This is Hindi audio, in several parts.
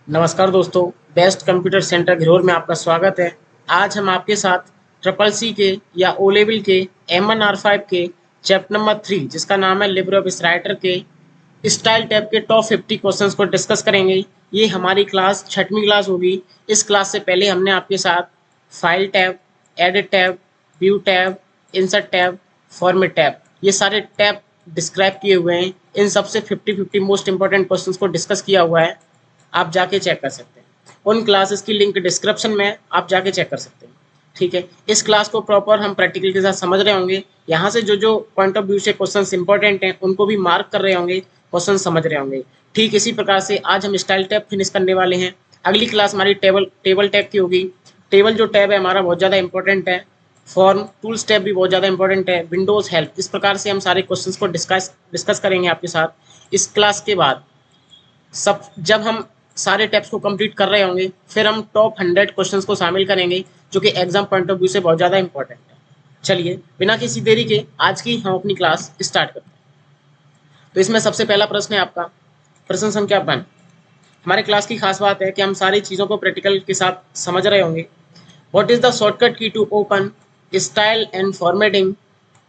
नमस्कार दोस्तों, बेस्ट कंप्यूटर सेंटर घिरौर में आपका स्वागत है। आज हम आपके साथ ट्रिपल सी के या ओ लेवल के M1R5 के चैप्टर नंबर 3 जिसका नाम है लिब्रे ऑफिस राइटर के स्टाइल टैब के टॉप 50 क्वेश्चंस को डिस्कस करेंगे। ये हमारी क्लास 6वीं क्लास होगी। इस क्लास से पहले हमने आपके साथ file tab, edit tab, view tab, insert tab, format tab ये सारे टैब डिस्क्राइब किए हुए हैं। इन सबसे 50-50 मोस्ट इंपॉर्टेंट क्वेश्चंस को डिस्कस किया हुआ है। आप जाके चेक कर सकते हैं। उन क्लासेस की लिंक डिस्क्रिप्शन में है, आप जाके चेक कर सकते हैं। ठीक है, इस क्लास को प्रॉपर हम प्रैक्टिकल के साथ समझ रहे होंगे। यहाँ से जो जो पॉइंट ऑफ व्यू से क्वेश्चंस इंपॉर्टेंट हैं उनको भी मार्क कर रहे होंगे, क्वेश्चन समझ रहे होंगे। ठीक इसी प्रकार से आज हम स्टाइल टैब फिनिश करने वाले हैं। अगली क्लास हमारी टेबल टैब की होगी। टेबल जो टैब है हमारा बहुत ज़्यादा इंपॉर्टेंट है। फॉर्म टूल्स टैब भी बहुत ज़्यादा इंपॉर्टेंट है। विंडोज़ हेल्प, इस प्रकार से हम सारे क्वेश्चंस को डिस्कस करेंगे आपके साथ। इस क्लास के बाद सब जब हम सारे टैब्स को कंप्लीट कर रहे होंगे फिर हम टॉप 100 क्वेश्चंस को शामिल करेंगे जो कि एग्जाम पॉइंट ऑफ व्यू से बहुत ज़्यादा इंपॉर्टेंट है। चलिए बिना किसी देरी के आज की हम अपनी क्लास स्टार्ट करते हैं। तो इसमें सबसे पहला प्रश्न है आपका प्रश्न संख्या 1। हमारे क्लास की खास बात है कि हम सारी चीज़ों को प्रैक्टिकल के साथ समझ रहे होंगे। What is the shortcut key to open style and formatting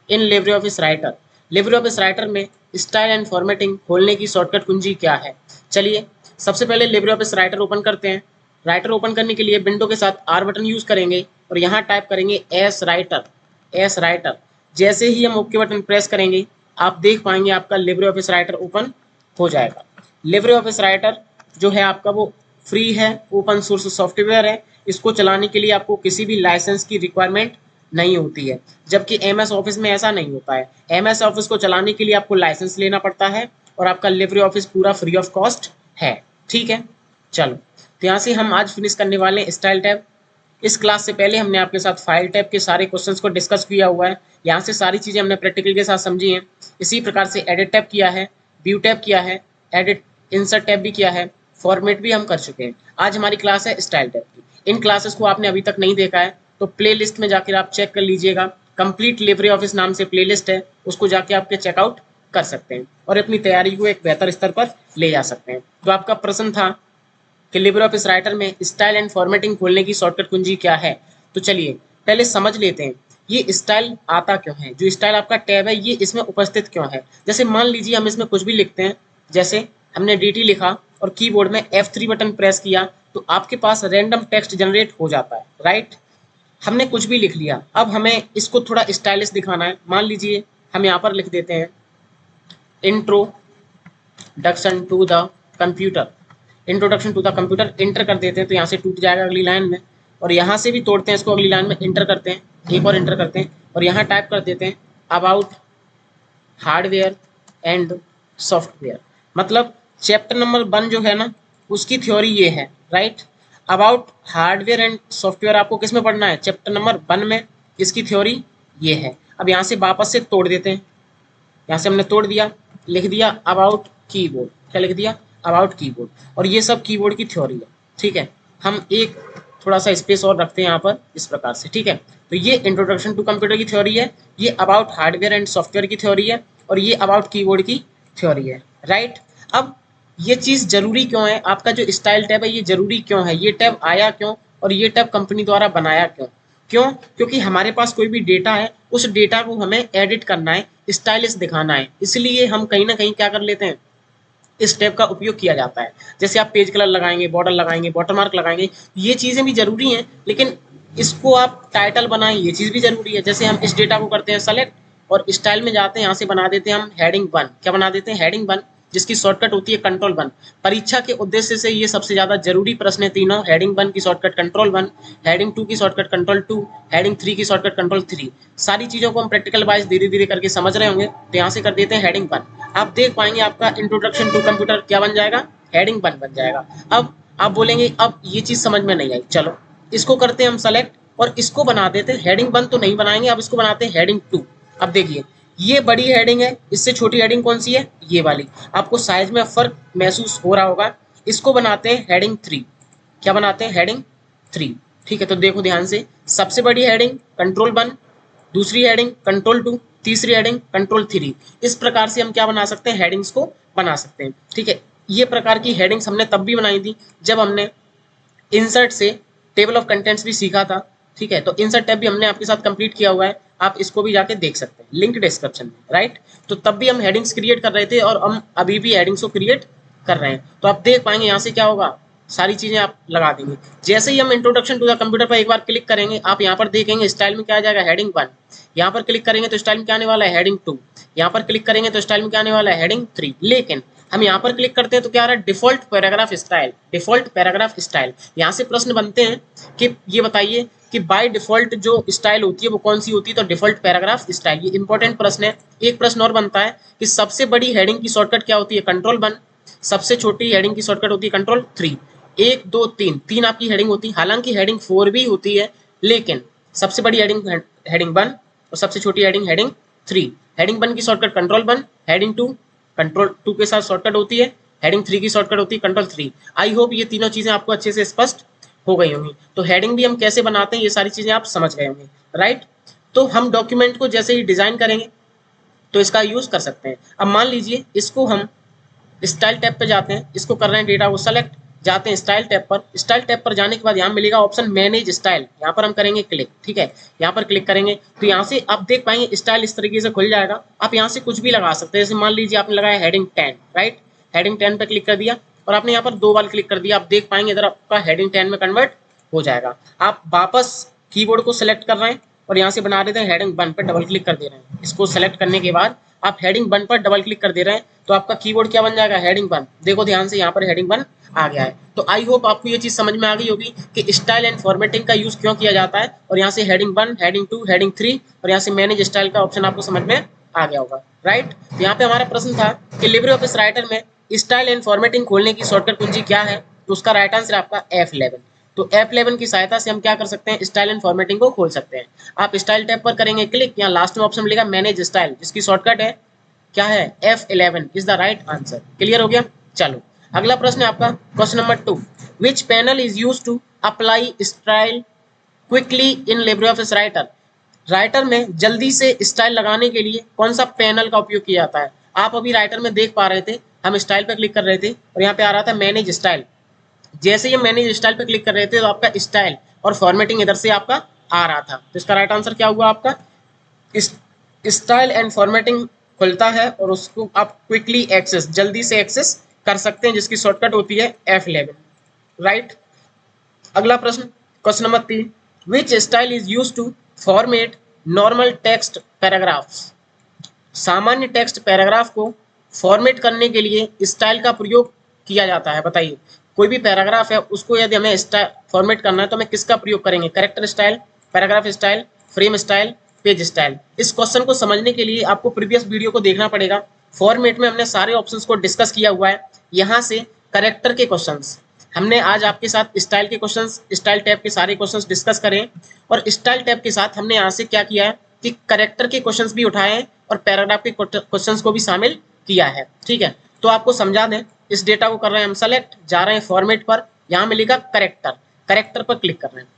in LibreOffice writer. LibreOffice writer में स्टाइल एंड फॉर्मेटिंग खोलने की शॉर्टकट कुंजी क्या है। चलिए सबसे पहले लिब्रे ऑफिस राइटर ओपन करते हैं। राइटर ओपन करने के लिए विंडो के साथ आर बटन यूज करेंगे और यहाँ टाइप करेंगे एस राइटर। जैसे ही हम ओके बटन प्रेस करेंगे आप देख पाएंगे आपका लिब्रे ऑफिस राइटर ओपन हो जाएगा। लिब्रे ऑफिस राइटर जो है आपका वो फ्री है, ओपन सोर्स सॉफ्टवेयर है। इसको चलाने के लिए आपको किसी भी लाइसेंस की रिक्वायरमेंट नहीं होती है, जबकि एमएस ऑफिस में ऐसा नहीं होता है। एमएस ऑफिस को चलाने के लिए आपको लाइसेंस लेना पड़ता है और आपका लिब्रे ऑफिस पूरा फ्री ऑफ कॉस्ट है। ठीक है, चलो तो यहाँ से हम आज फिनिश करने वाले हैं स्टाइल टैब। इस क्लास से पहले हमने आपके साथ फाइल टैब के सारे क्वेश्चंस को डिस्कस किया हुआ है। यहाँ से सारी चीज़ें हमने प्रैक्टिकल के साथ समझी हैं। इसी प्रकार से एडिट टैब किया है, व्यू टैब किया है, एडिट इंसर्ट टैब भी किया है, फॉर्मेट भी हम कर चुके हैं। आज हमारी क्लास है स्टाइल टैब की। इन क्लासेस को आपने अभी तक नहीं देखा है तो प्ले लिस्ट में जाकर आप चेक कर लीजिएगा। कंप्लीट लिब्रे ऑफिस नाम से प्ले लिस्ट है, उसको जाके आपके चेकआउट कर सकते हैं और अपनी तैयारी को एक बेहतर स्तर पर ले जा सकते हैं। तो आपका प्रश्न था कि लिब्रे ऑफिस राइटर में स्टाइल एंड फॉर्मेटिंग खोलने की शॉर्टकट कुंजी क्या है। तो चलिए पहले समझ लेते हैं ये स्टाइल आता क्यों है, जो स्टाइल आपका टैब है ये इसमें उपस्थित क्यों है। जैसे मान लीजिए हम इसमें कुछ भी लिखते हैं, जैसे हमने dt लिखा और कीबोर्ड में F3 बटन प्रेस किया तो आपके पास रैंडम टेक्स्ट जनरेट हो जाता है, राइट। हमने कुछ भी लिख लिया, अब हमें इसको थोड़ा स्टाइलिश दिखाना है। मान लीजिए हम यहाँ पर लिख देते हैं introduction to the computer. Introduction to the computer enter कर देते हैं तो यहाँ से टूट जाएगा अगली लाइन में, और यहाँ से भी तोड़ते हैं इसको, अगली लाइन में इंटर करते हैं, एक और इंटर करते हैं और यहाँ टाइप कर देते हैं अबाउट हार्डवेयर एंड सॉफ्टवेयर। मतलब चैप्टर नंबर 1 जो है ना उसकी थ्योरी ये है, right. About hardware and software आपको किस में पढ़ना है, चैप्टर नंबर 1 में। इसकी थ्योरी ये है। अब यहाँ से वापस से तोड़ देते हैं, यहाँ से हमने तोड़ दिया, लिख दिया अबाउट कीबोर्ड। क्या लिख दिया, अबाउट कीबोर्ड। और ये सब कीबोर्ड की थ्योरी है, ठीक है। हम एक थोड़ा सा स्पेस और रखते हैं यहाँ पर इस प्रकार से, ठीक है। तो ये इंट्रोडक्शन टू कंप्यूटर की थ्योरी है, ये अबाउट हार्डवेयर एंड सॉफ्टवेयर की थ्योरी है और ये अबाउट कीबोर्ड की थ्योरी है, राइट। अब ये चीज़ जरूरी क्यों है, आपका जो स्टाइल टैब है ये जरूरी क्यों है, ये टैब आया क्यों और ये टैब कंपनी द्वारा बनाया क्यों। क्यों, क्योंकि हमारे पास कोई भी डेटा है उस डेटा को हमें एडिट करना है, स्टाइलिश दिखाना है, इसलिए हम कहीं ना कहीं क्या कर लेते हैं, इस टैब का उपयोग किया जाता है। जैसे आप पेज कलर लगाएंगे, बॉर्डर लगाएंगे, वाटरमार्क लगाएंगे, ये चीज़ें भी जरूरी हैं, लेकिन इसको आप टाइटल बनाएं ये चीज़ भी जरूरी है। जैसे हम इस डेटा को करते हैं सेलेक्ट और स्टाइल में जाते हैं, यहाँ से बना देते हैं हम हेडिंग 1। क्या बना देते हैं, हेडिंग 1, जिसकी शॉर्टकट होती है कंट्रोल 1। परीक्षा के उद्देश्य से ये सबसे ज्यादा जरूरी प्रश्न है तीनों। हेडिंग 1 की शॉर्टकट कंट्रोल 1, हेडिंग 2 की शॉर्टकट कंट्रोल 2, हेडिंग 3 की शॉर्टकट कंट्रोल 3। सारी चीजों को हम प्रैक्टिकल वाइज धीरे धीरे करके समझ रहे होंगे। तो यहाँ से कर देते हैं हेडिंग 1। आप देख पाएंगे आपका इंट्रोडक्शन टू कंप्यूटर क्या बन जाएगा, हेडिंग 1 बन जाएगा। अब आप बोलेंगे अब ये चीज समझ में नहीं आई, चलो इसको करते हैं हम सेलेक्ट और इसको बना देते हैं हेडिंग 1 तो नहीं बनाएंगे, अब इसको बनाते हैं हेडिंग 2। अब देखिए ये बड़ी हेडिंग है, इससे छोटी हेडिंग कौन सी है, ये वाली। आपको साइज में फर्क महसूस हो रहा होगा। इसको बनाते हैं हेडिंग 3। क्या बनाते हैं, हेडिंग 3, ठीक है। तो देखो ध्यान से, सबसे बड़ी हेडिंग कंट्रोल 1, दूसरी हेडिंग कंट्रोल 2, तीसरी हेडिंग कंट्रोल 3। इस प्रकार से हम क्या बना सकते हैं, हेडिंग्स को बना सकते हैं, ठीक है। ये प्रकार की हेडिंग्स हमने तब भी बनाई थी जब हमने इंसर्ट से टेबल ऑफ कंटेंट्स भी सीखा था। ठीक है, तो इंसर्ट टैब भी हमने आपके साथ कंप्लीट किया हुआ है, आप इसको भी जाके देख सकते हैं, लिंक डिस्क्रिप्शन में, राइट। तो तब भी हम हेडिंग्स क्रिएट कर रहे थे और हम अभी भी हेडिंग्स को क्रिएट कर रहे हैं। तो आप देख पाएंगे यहाँ से क्या होगा, सारी चीजें आप लगा देंगे। जैसे ही हम इंट्रोडक्शन टू द कंप्यूटर पर एक बार क्लिक करेंगे, आप यहाँ पर देखेंगे स्टाइल में क्या आ जाएगा, हेडिंग 1। यहाँ पर क्लिक करेंगे तो स्टाइल में क्या आने वाला है, हेडिंग 2। यहाँ पर क्लिक करेंगे तो स्टाइल में क्या आने वाला है, हेडिंग 3। लेकिन हम यहाँ पर क्लिक करते हैं तो क्या आ रहा है, default paragraph style. Default paragraph style, यहाँ से प्रश्न बनते हैं कि ये बताइए कि बाय डिफॉल्ट जो स्टाइल होती है वो कौन सी होती है, तो डिफॉल्ट पैराग्राफ स्टाइल। ये इंपॉर्टेंट प्रश्न है। एक प्रश्न और बनता है कि सबसे बड़ी हेडिंग की शॉर्टकट क्या होती है, कंट्रोल 1। सबसे छोटी हेडिंग की शॉर्टकट होती है कंट्रोल 3। 1 2 3 तीन आपकी हेडिंग होती है, हालांकि हेडिंग 4 भी होती है, लेकिन सबसे बड़ी हेडिंग हेडिंग 1 और सबसे छोटी हेडिंग हेडिंग 3। हेडिंग 1 की शॉर्टकट कंट्रोल 1, हेडिंग 2 कंट्रोल 2 के साथ शॉर्टकट होती है, हेडिंग 3 की शॉर्टकट होती है कंट्रोल 3। आई होप ये तीनों चीजें आपको अच्छे से स्पष्ट हो गई होंगी। तो हेडिंग भी हम कैसे बनाते हैं ये सारी चीजें आप समझ गए होंगे, राइट। तो हम डॉक्यूमेंट को जैसे ही डिजाइन करेंगे तो इसका यूज कर सकते हैं। अब मान लीजिए इसको हम स्टाइल टैब पे जाते हैं, इसको कर रहे हैं डेटा को सेलेक्ट, जाते हैं स्टाइल टैब पर। स्टाइल टैब पर जाने के बाद यहाँ मिलेगा ऑप्शन मैनेज स्टाइल, यहाँ पर हम करेंगे क्लिक। ठीक है, यहाँ पर क्लिक करेंगे तो यहाँ से आप देख पाएंगे स्टाइल इस तरीके से खुल जाएगा। आप यहाँ से कुछ भी लगा सकते हैं, जैसे मान लीजिए आपने लगाया हेडिंग 10, राइट। हेडिंग 10 पे क्लिक कर दिया और आपने यहाँ पर 2 बार क्लिक कर दिया, आप देख पाएंगे इधर आपका हेडिंग 10 में कन्वर्ट हो जाएगा। आप वापस कीबोर्ड को सिलेक्ट कर रहे हैं और यहाँ से बना देते हैं हेडिंग 1 पर डबल क्लिक कर दे रहे हैं। इसको सेलेक्ट करने के बाद आप हेडिंग 1 पर डबल क्लिक कर दे रहे हैं तो आपका कीबोर्ड क्या बन जाएगा, हेडिंग 1। देखो ध्यान से यहाँ पर हेडिंग 1 आ गया है। तो आई होप आपको ये चीज समझ में आ गई होगी कि स्टाइल एंड फॉर्मेटिंग का यूज क्यों किया जाता है। और यहाँ से हेडिंग 1, हेडिंग 2, हेडिंग 3 और यहाँ से मैनेज स्टाइल का ऑप्शन आपको समझ में आ गया होगा, राइट। तो यहाँ पे हमारा प्रश्न था कि लिब्रे ऑफिस राइटर में स्टाइल एंड फॉर्मेटिंग खोलने की शॉर्टकट कुंजी क्या है, तो उसका राइट आंसर आपका F11। तो F11 की सहायता से हम क्या कर सकते हैं, स्टाइल एंड फॉर्मेटिंग को खोल सकते हैं। आप स्टाइल टैब पर करेंगे क्लिक, यहाँ लास्ट में ऑप्शन मिलेगा मैनेज स्टाइल, जिसकी शॉर्टकट है क्या है, F11 is the right answer. Clear हो गया। चलो अगला प्रश्न है आपका question number 2। Which panel is use to apply style quickly in LibreOffice writer. Writer में जल्दी से स्टाइल लगाने के लिए कौन सा पैनल का उपयोग किया जाता है। आप अभी राइटर में देख पा रहे थे, हम स्टाइल पे क्लिक कर रहे थे और यहाँ पे आ रहा था मैनेज स्टाइल। जैसे ही मैनेज स्टाइल पे क्लिक कर रहे थे तो आपका स्टाइल और फॉर्मेटिंग इधर से आपका आ रहा था। तो इसका राइट आंसर क्या हुआ आपका, स्टाइल एंड फॉर्मेटिंग खुलता है और उसको आप क्विकली एक्सेस, जल्दी से एक्सेस कर सकते हैं, जिसकी शॉर्टकट होती है F11, राइट। अगला प्रश्न question number 3। Which style is use to format normal text paragraphs. सामान्य टेक्स्ट पैराग्राफ को फॉर्मेट करने के लिए स्टाइल का प्रयोग किया जाता है। बताइए कोई भी पैराग्राफ है उसको यदि हमें फॉर्मेट करना है तो हमें किसका प्रयोग करेंगे, character style, paragraph style, frame style, page style. इस क्वेश्चन को समझने के लिए आपको प्रीवियस वीडियो को देखना पड़ेगा। फॉर्मेट में हमने सारे ऑप्शंस को डिस्कस किया हुआ है। यहाँ से कैरेक्टर के क्वेश्चंस हमने आज आपके साथ स्टाइल के क्वेश्चंस, स्टाइल टैब के सारे क्वेश्चंस डिस्कस करें और स्टाइल टैब के साथ हमने यहाँ से क्या किया है कि कैरेक्टर के क्वेश्चंस भी उठाए हैं और पैराग्राफ के क्वेश्चंस को भी शामिल किया है। ठीक है, तो आपको समझा दें, इस डेटा को कर रहे हैं हम सेलेक्ट, जा रहे हैं फॉर्मेट पर, यहाँ मिलेगा करेक्टर, करेक्टर पर क्लिक कर रहे हैं।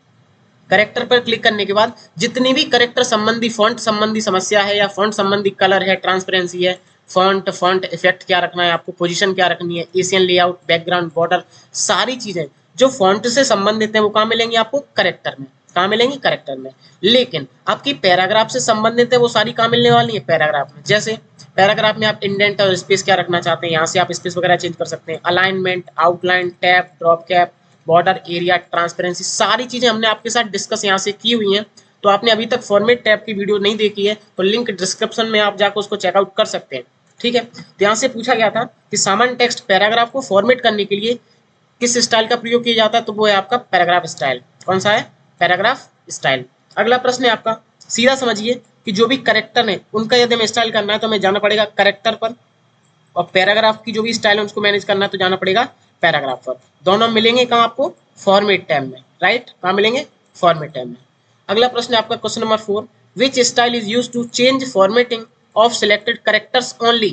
करेक्टर पर क्लिक करने के बाद जितनी भी करेक्टर संबंधी, फॉन्ट संबंधी समस्या है या फॉन्ट संबंधी कलर है, ट्रांसपेरेंसी है, फॉन्ट इफेक्ट क्या रखना है आपको, पोजीशन क्या रखनी है, एशियन लेआउट, बैकग्राउंड, बॉर्डर, सारी चीजें जो फॉन्ट से संबंधित है वो कहाँ मिलेंगी आपको, करेक्टर में। कहाँ मिलेंगी, करेक्टर में। लेकिन आपकी पैराग्राफ से संबंधित है वो सारी कहाँ मिलने वाली है, पैराग्राफ में। जैसे पैराग्राफ में आप इंडेंट और स्पेस क्या रखना चाहते हैं, यहाँ से आप स्पेस वगैरह चेंज कर सकते हैं। Alignment, outline, tab, drop cap, border area, transparency, सारी चीजें हमने आपके साथ डिस्कस यहाँ से की हुई हैं। तो आपने अभी तक फॉर्मेट टैब की वीडियो नहीं देखी है तो लिंक डिस्क्रिप्शन में आप जाकर उसको चेकआउट कर सकते हैं। ठीक है, तो यहाँ से पूछा गया था कि सामान्य टेक्स्ट पैराग्राफ को फॉर्मेट करने के लिए किस स्टाइल का प्रयोग किया जाता है, तो वो है आपका पैराग्राफ स्टाइल। कौन सा है, पैराग्राफ स्टाइल। अगला प्रश्न है आपका, सीधा समझिए कि जो भी करेक्टर है उनका यदि हमें स्टाइल करना है तो हमें जाना पड़ेगा करेक्टर पर, और पैराग्राफ की जो भी स्टाइल है उसको मैनेज करना है तो जाना पड़ेगा पैराग्राफ पर। दोनों मिलेंगे कहाँ आपको, फॉर्मेट टैब में, राइट। कहाँ मिलेंगे, फॉर्मेट टैब में। अगला प्रश्न है आपका question number 4। Which style is use to change formatting of selected characters only.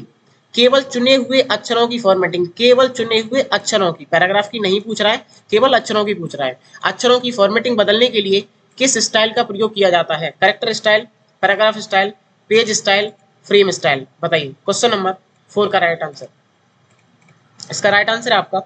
केवल चुने हुए अक्षरों की फॉर्मेटिंग, केवल चुने हुए अक्षरों की, पैराग्राफ की नहीं पूछ रहा है, केवल अक्षरों की पूछ रहा है। अक्षरों की फॉर्मेटिंग बदलने के लिए किस स्टाइल का प्रयोग किया जाता है, character style, paragraph style, page style, frame style. बताइए क्वेश्चन नंबर 4 का राइट आंसर। इसका राइट आंसर है आपका,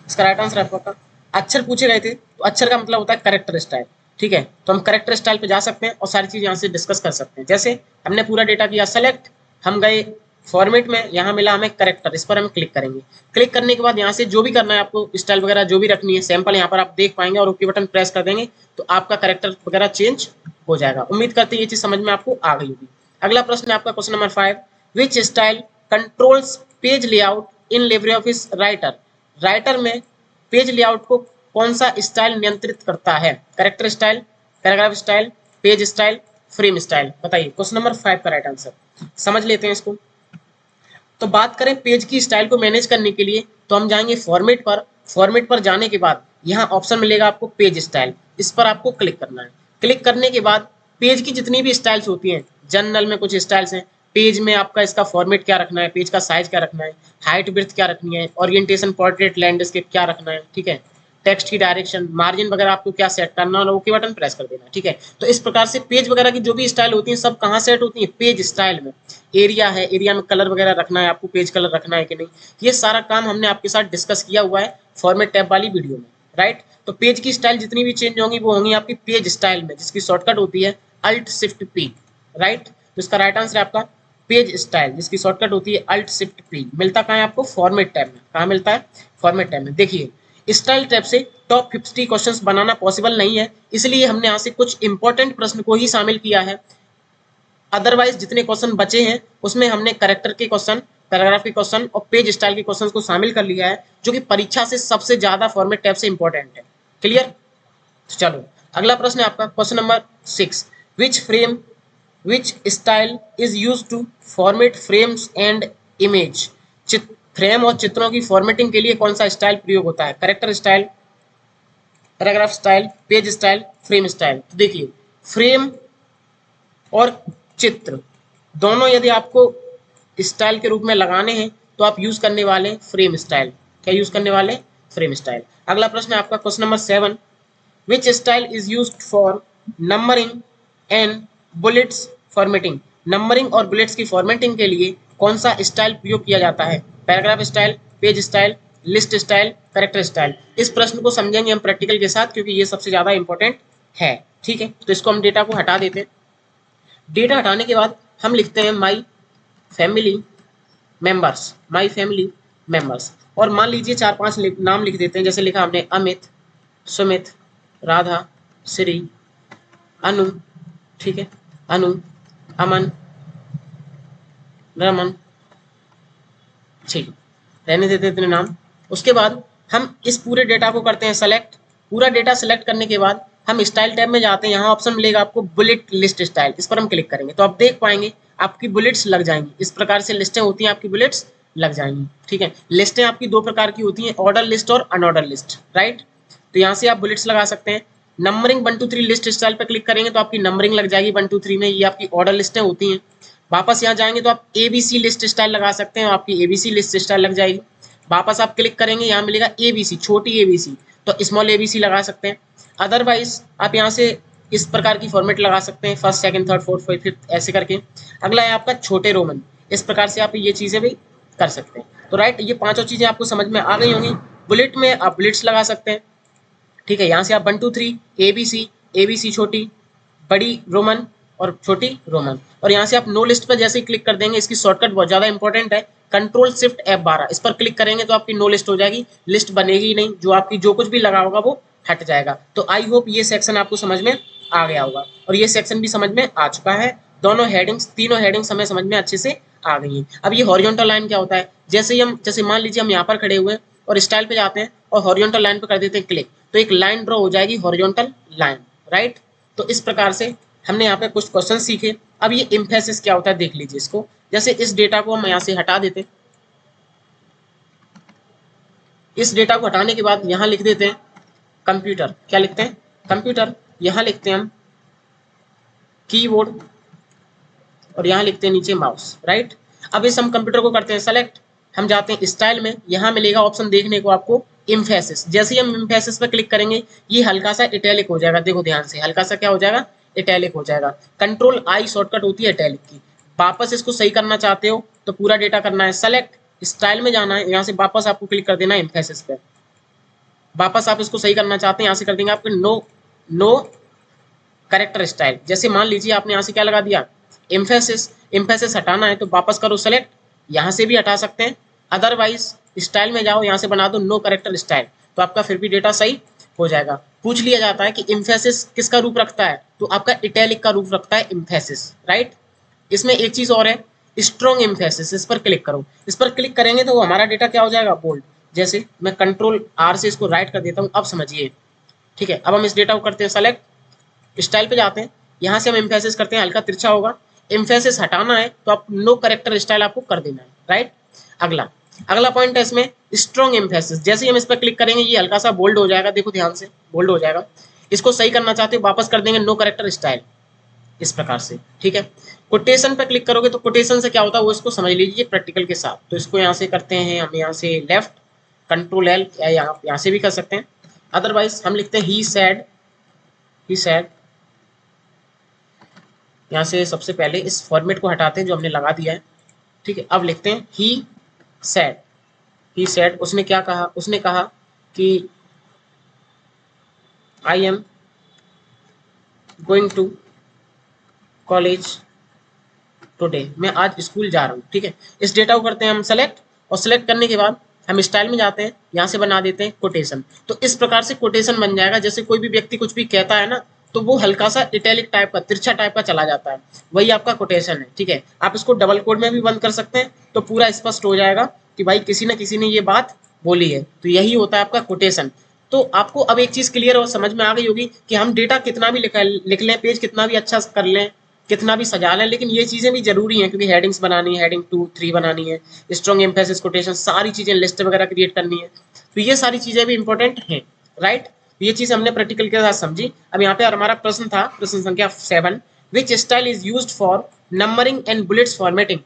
इसका राइट आंसर है आपका अक्षर पूछे गए थे, तो अक्षर का मतलब होता है करेक्टर स्टाइल। ठीक है, तो हम करेक्टर स्टाइल पे जा सकते हैं और सारी चीज यहाँ से डिस्कस कर सकते हैं। जैसे हमने पूरा डेटा किया सेलेक्ट, हम गए फॉर्मेट में, यहाँ मिला हमें करेक्टर, इस पर हम क्लिक करेंगे। क्लिक करने के बाद यहाँ से जो भी करना है आपको, स्टाइल वगैरह जो भी रखनी है, सैंपल यहाँ पर आप देख पाएंगे, और ओके बटन प्रेस कर देंगे तो आपका करेक्टर वगैरह चेंज हो जाएगा। उम्मीद करते हैं ये चीज समझ में आपको आ गई होगी। अगला प्रश्न है आपका क्वेश्चन नंबर 5, विच स्टाइल कंट्रोल्स पेज लेआउट इन लिब्रे ऑफिस राइटर। राइटर में पेज लेआउट को कौन सा स्टाइल नियंत्रित करता है? Character style, paragraph style, page style, frame style. बताइए क्वेश्चन नंबर 5 का राइट आंसर। समझ लेते हैं इसको। तो बात करें पेज की स्टाइल को मैनेज करने के लिए, तो हम जाएंगे फॉर्मेट पर। फॉर्मेट पर जाने के बाद यहाँ ऑप्शन मिलेगा आपको पेज स्टाइल, इस पर आपको क्लिक करना है। क्लिक करने के बाद पेज की जितनी भी स्टाइल्स होती हैं, जनरल में कुछ स्टाइल्स हैं, पेज में आपका इसका फॉर्मेट क्या रखना है, पेज का साइज क्या रखना है, हाइट विड्थ क्या रखनी है, ओरिएंटेशन, पोर्ट्रेट, लैंडस्केप क्या रखना है, ठीक है, टेक्स्ट की डायरेक्शन, मार्जिन वगैरह आपको क्या सेट करना है, और ओके बटन प्रेस कर देना। ठीक है, तो इस प्रकार से पेज वगैरह की जो भी स्टाइल होती है सब कहाँ सेट होती है? पेज स्टाइल में। एरिया है, एरिया में कलर वगैरह रखना है आपको, पेज कलर रखना है कि नहीं, ये सारा काम हमने आपके साथ डिस्कस किया हुआ है फॉर्मेट टैब वाली वीडियो में, राइट। तो पेज की स्टाइल जितनी भी चेंज होंगी वो होंगी आपकी पेज स्टाइल में, जिसकी शॉर्टकट होती है अल्ट शिफ्ट पी, राइट। तो इसका राइट आंसर है आपका पेज स्टाइल, जिसकी शॉर्टकट होती है अल्ट शिफ्ट पी। मिलता कहाँ है आपको? फॉर्मेट टैब में। कहाँ मिलता है? फॉर्मेट टैब में। देखिए स्टाइल टैब से टॉप 50 क्वेश्चंस बनाना पॉसिबल नहीं है, इसलिए हमने यहाँ से कुछ इंपॉर्टेंट प्रश्न को ही शामिल किया है। अदरवाइज जितने क्वेश्चन बचे हैं उसमें हमने करेक्टर के क्वेश्चन, पैराग्राफ के क्वेश्चन और पेज स्टाइल के क्वेश्चन को शामिल कर लिया है, जो कि परीक्षा से सबसे ज्यादा फॉर्मेट टैब से इंपॉर्टेंट है। क्लियर? चलो अगला प्रश्न है आपका question number 6, which style is use to format frames and image. Frame और चित्रों की फॉर्मेटिंग के लिए कौन सा स्टाइल प्रयोग होता है? Character style, paragraph style, page style, frame style. तो देखिए फ्रेम और चित्र दोनों यदि आपको स्टाइल के रूप में लगाने हैं तो आप यूज करने वाले फ्रेम स्टाइल। क्या यूज करने वाले? Frame style. अगला प्रश्न है आपका question number 7, which style is use for numbering and bullets formatting. Numbering और बुलेट्स की फॉर्मेटिंग के लिए कौन सा स्टाइल प्रयोग किया जाता है? Paragraph style, page style, list style, character style. इस प्रश्न को समझेंगे हम प्रैक्टिकल के साथ, क्योंकि ये सबसे ज्यादा इंपॉर्टेंट है। ठीक है, तो इसको हम डेटा को हटा देते हैं। डेटा हटाने के बाद हम लिखते हैं my family members, my family members, और मान लीजिए 4-5 नाम लिख देते हैं। जैसे लिखा हमने अमित, सुमित, राधा, श्री, अनु, ठीक है, अनु, अमन, रमन, ठीक, रहने देते इतने नाम। उसके बाद हम इस पूरे डेटा को करते हैं सेलेक्ट। पूरा डेटा सेलेक्ट करने के बाद हम स्टाइल टैब में जाते हैं, यहाँ ऑप्शन मिलेगा आपको बुलेट लिस्ट स्टाइल, इस पर हम क्लिक करेंगे तो आप देख पाएंगे आपकी बुलेट्स लग जाएंगी। इस प्रकार से लिस्टें होती हैं, आपकी बुलेट्स लग जाएंगी। ठीक है, लिस्टें आपकी दो प्रकार की होती हैं, ऑर्डर लिस्ट और अनऑर्डर लिस्ट, राइट। तो यहाँ से आप बुलेट्स लगा सकते हैं। नंबरिंग 1 2 3 लिस्ट स्टाइल पर क्लिक करेंगे तो आपकी नंबरिंग लग जाएगी 1 2 3 में, ये आपकी ऑर्डर लिस्टें होती हैं। वापस यहाँ जाएंगे तो आप एबीसी लिस्ट स्टाइल लगा सकते हैं, आपकी एबीसी लिस्ट स्टाइल लग जाएगी। वापस आप क्लिक करेंगे, यहाँ मिलेगा एबीसी, छोटी एबीसी, तो स्मॉल एबीसी लगा सकते हैं। अदरवाइज आप यहाँ से इस प्रकार की फॉर्मेट लगा सकते हैं, first, second, third, fourth, fifth, ऐसे करके। अगला है आपका छोटे रोमन, इस प्रकार से आप ये चीजें भी कर सकते हैं। तो राइट, ये पांचों चीजें आपको समझ में आ गई होंगी। बुलेट में आप बुलेट्स लगा सकते हैं, ठीक है। यहाँ से आप 1 2 3 एबीसी, एबीसी छोटी, बड़ी रोमन और छोटी रोमन, और यहाँ से आप नो लिस्ट पर जैसे ही क्लिक कर देंगे, इसकी शॉर्टकट बहुत ज्यादा इंपॉर्टेंट है, कंट्रोल शिफ्ट F12, इस पर क्लिक करेंगे तो आपकी नो लिस्ट हो जाएगी, लिस्ट बनेगी ही नहीं, जो आपकी जो कुछ भी लगा होगा वो हट जाएगा। तो आई होप ये सेक्शन आपको समझ में आ गया होगा, और ये सेक्शन भी समझ में आ चुका है। दोनों हेडिंग्स, तीनों हेडिंग्स हमें समझ में अच्छे से आ गई हैं। अब ये हॉरिजॉन्टल लाइन क्या होता है? जैसे मान लीजिए हम यहाँ पर खड़े हुए हैं और स्टाइल पे जाते हैं और हॉरिजॉन्टल लाइन पे कर देते हैं क्लिक, तो एक लाइन ड्रॉ हो जाएगी, हॉरिजॉन्टल लाइन, राइट। तो इस प्रकार से हमने यहाँ पे कुछ क्वेश्चन सीखे। अब ये एम्फेसिस क्या होता है देख लीजिए इसको। जैसे इस डेटा को हम यहाँ से हटा देते, इस डेटा को हटाने के बाद यहाँ लिख देते हैं कंप्यूटर। क्या लिखते हैं? कंप्यूटर। यहाँ लिखते हैं हम कीबोर्ड, और यहाँ लिखते हैं नीचे माउस, राइट। अब इस हम कंप्यूटर को करते हैं सेलेक्ट, हम जाते हैं स्टाइल में, यहाँ मिलेगा ऑप्शन देखने को आपको एम्फेसिस। जैसे ही हम एम्फेसिस पर क्लिक करेंगे ये हल्का सा इटैलिक हो जाएगा, देखो ध्यान से, हल्का सा क्या हो जाएगा? इटैलिक हो जाएगा। कंट्रोल आई शॉर्टकट होती है इटैलिक की। वापस इसको सही करना चाहते हो तो पूरा डेटा करना है सेलेक्ट, स्टाइल में जाना है, यहाँ से वापस आपको क्लिक कर देना है एम्फेसिस पे। वापस आप इसको सही करना चाहते हैं, यहाँ से कर देंगे आपके नो करेक्टर स्टाइल। जैसे मान लीजिए आपने यहाँ से क्या लगा दिया एम्फेसिस, एम्फेसिस हटाना है तो वापस करो सेलेक्ट, यहाँ से भी हटा सकते हैं। अदरवाइज स्टाइल में जाओ, यहाँ से बना दो नो करेक्टर स्टाइल, तो आपका फिर भी डेटा सही हो जाएगा। पूछ लिया जाता है कि एम्फेसिस किसका रूप रखता है, तो आपका इटैलिक का रूप रखता है एम्फेसिस, राइट। इसमें एक चीज और है स्ट्रॉन्ग एम्फेसिस, इस पर क्लिक करो। इस पर क्लिक करेंगे तो हमारा डेटा क्या हो जाएगा बोल्ड। जैसे मैं कंट्रोल आर से इसको राइट कर देता हूँ, अब समझिए, ठीक है। अब हम इस डेटा को करते हैं सेलेक्ट, स्टाइल पे जाते हैं, यहाँ से हम एम्फेसिस करते हैं, हल्का तिरछा होगा। एम्फेसिस हटाना है तो आप नो करेक्टर स्टाइल आपको कर देना है, राइट। अगला अगला पॉइंट है इसमें स्ट्रॉन्ग एम्फेसिस। जैसे ही हम इस पर क्लिक करेंगे ये हल्का सा बोल्ड हो जाएगा, देखो ध्यान से बोल्ड हो जाएगा। इसको सही करना चाहते हो वापस कर देंगे नो करेक्टर स्टाइल, इस प्रकार से, ठीक है। कोटेशन पे क्लिक करोगे तो कोटेशन से क्या होता है वो इसको समझ लीजिए प्रैक्टिकल के साथ। तो इसको यहाँ से करते हैं हम, यहाँ से लेफ्ट कंट्रोल एल, या यहाँ से भी कर सकते हैं। अदरवाइज हम लिखते हैं ही सैड, ही सैड। यहाँ से सबसे पहले इस फॉर्मेट को हटाते हैं जो हमने लगा दिया है, ठीक है। अब लिखते हैं ही सैड, ही सैड। उसने क्या कहा, उसने कहा कि I am going to college today, मैं आज स्कूल जा रहा हूँ, ठीक है। इस डेटा को करते हैं हम सेलेक्ट, और सेलेक्ट करने के बाद हम स्टाइल में जाते हैं, यहाँ से बना देते हैं कोटेशन। तो इस प्रकार से कोटेशन बन जाएगा। जैसे कोई भी व्यक्ति कुछ भी कहता है ना, तो वो हल्का सा इटैलिक टाइप का, तिरछा टाइप का चला जाता है, वही आपका कोटेशन है, ठीक है। आप इसको डबल कोड में भी बंद कर सकते हैं, तो पूरा स्पष्ट हो जाएगा कि भाई किसी न किसी ने ये बात बोली है। तो यही होता है आपका कोटेशन। तो आपको अब एक चीज क्लियर और समझ में आ गई होगी कि हम डेटा कितना भी लिख लें, पेज कितना भी अच्छा कर लें, कितना भी सजा लें, लेकिन ये चीजें भी जरूरी हैं, क्योंकि हेडिंग्स बनानी है, हेडिंग 2, 3 बनानी है, स्ट्रॉन्ग एम्फेसिस, कोटेशन, सारी चीजें, लिस्ट वगैरह क्रिएट करनी है। तो ये सारी चीजें भी इंपॉर्टेंट हैं, राइट। ये चीज हमने प्रैक्टिकल के साथ समझी। अब यहाँ पे हमारा प्रश्न था, प्रश्न संख्या 7, विच style is used for numbering and bullets formatting.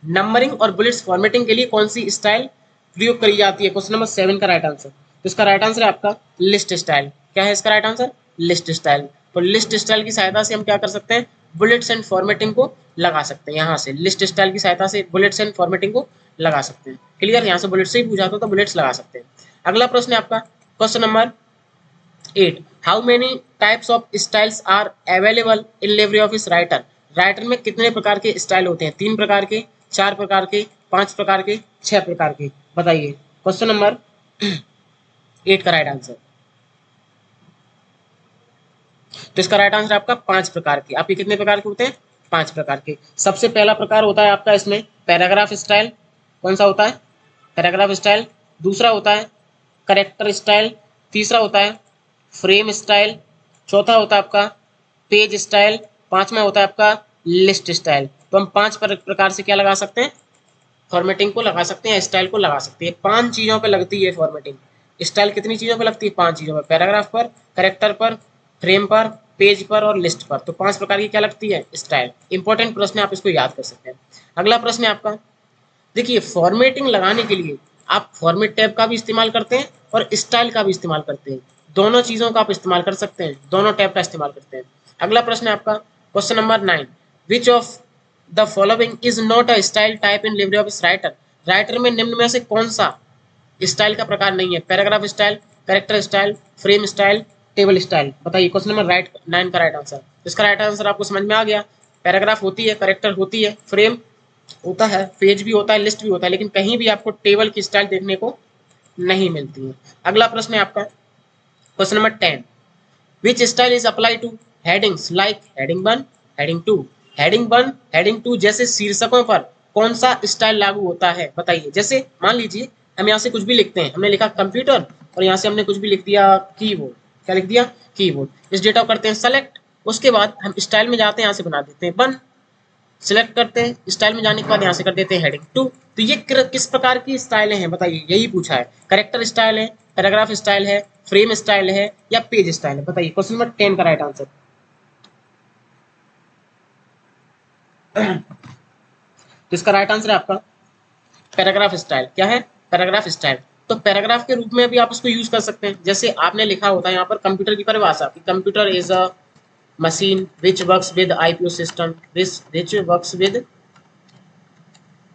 Numbering और बुलेट्स फॉर्मेटिंग के लिए कौन सी स्टाइल प्रयोग करी जाती है, क्वेश्चन नंबर 7 का राइट आंसर। तो इसका राइट आंसर है आपका लिस्ट स्टाइल। क्या है इसका राइट आंसर, लिस्ट स्टाइल। तो लिस्ट स्टाइल की सहायता से हम क्या कर सकते हैं, बुलेट्स एंड फॉर्मेटिंग को लगा सकते हैं। यहाँ से लिस्ट स्टाइल की सहायता से बुलेट्स एंड फॉर्मेटिंग को लगा सकते हैं। क्लियर, यहाँ से बुलेट से ही पूछा तो बुलेट्स लगा सकते हैं। अगला प्रश्न है आपका question number 8, how many types of styles are available in LibreOffice writer. Writer में कितने प्रकार के स्टाइल होते हैं, 3 प्रकार के, 4 प्रकार के, 5 प्रकार के, 6 प्रकार के, बताइए। क्वेश्चन नंबर 8 का राइट आंसर। तो इसका राइट आंसर आपका 5 प्रकार के। आपके कितने प्रकार के होते हैं, 5 प्रकार के। सबसे पहला प्रकार होता है आपका इसमें पैराग्राफ स्टाइल। कौन सा होता है, पैराग्राफ स्टाइल। दूसरा होता है करेक्टर स्टाइल। तीसरा होता है फ्रेम स्टाइल। चौथा होता है आपका पेज स्टाइल। पांचवा होता है आपका लिस्ट स्टाइल। तो हम 5 प्रकार से क्या लगा सकते हैं, फॉर्मेटिंग को लगा सकते हैं, स्टाइल को लगा सकते हैं। 5 चीजों पे लगती है फॉर्मेटिंग। स्टाइल कितनी चीजों पे लगती है, 5 चीजों पर, पैराग्राफ पर, करेक्टर पर, फ्रेम पर, पेज पर और लिस्ट पर। तो 5 प्रकार की क्या लगती है, स्टाइल। इंपॉर्टेंट प्रश्न है, आप इसको याद कर सकते हैं। अगला प्रश्न है आपका, देखिए फॉर्मेटिंग लगाने के लिए आप फॉर्मेट टैब का भी इस्तेमाल करते हैं और स्टाइल का भी इस्तेमाल करते हैं। दोनों चीजों का आप इस्तेमाल कर सकते हैं, दोनों टैब का इस्तेमाल करते हैं। अगला प्रश्न है आपका question number 9, which of the following is not a style type in LibreOffice writer. Writer में निम्न में से कौन सा स्टाइल का प्रकार नहीं है, paragraph style, character style, frame style, table style, बताइए। क्वेश्चन नंबर 9 का राइट आंसर। इसका राइट आंसर आपको समझ में आ गया। पैराग्राफ होती है, कैरेक्टर होती है, फ्रेम होता है, पेज भी होता है, लिस्ट भी होता है, लेकिन कहीं भी आपको टेबल की स्टाइल देखने को नहीं मिलती है। अगला प्रश्न है आपका question number 10, which style is apply to headings like heading 1, heading 2। Heading 1, heading 2 जैसे शीर्षकों पर कौन सा स्टाइल लागू होता है, बताइए। जैसे मान लीजिए हम यहाँ से कुछ भी लिखते हैं, हमने लिखा कंप्यूटर और यहाँ से हमने कुछ भी लिख दिया कीबोर्ड। क्या लिख दिया, कीबोर्ड। इस डेटा को करते हैं सेलेक्ट, उसके बाद हम स्टाइल में जाते हैं, यहाँ से बना देते हैं 1, सिलेक्ट करते हैं, स्टाइल में जाने के बाद यहाँ से कर देते हैं हेडिंग 2। तो ये किस प्रकार की स्टाइलें हैं, बताइए, यही पूछा है। करेक्टर स्टाइल है, पैराग्राफ स्टाइल है, फ्रेम स्टाइल है या पेज स्टाइल है, बताइए। क्वेश्चन नंबर 10 का राइट आंसर। तो इसका राइट आंसर है आपका पैराग्राफ स्टाइल। क्या है, पैराग्राफ स्टाइल। तो पैराग्राफ के रूप में भी आप इसको यूज कर सकते हैं। जैसे आपने लिखा होता है यहाँ पर कंप्यूटर की परिभाषा, computer is a machine which works with IPO system, which works with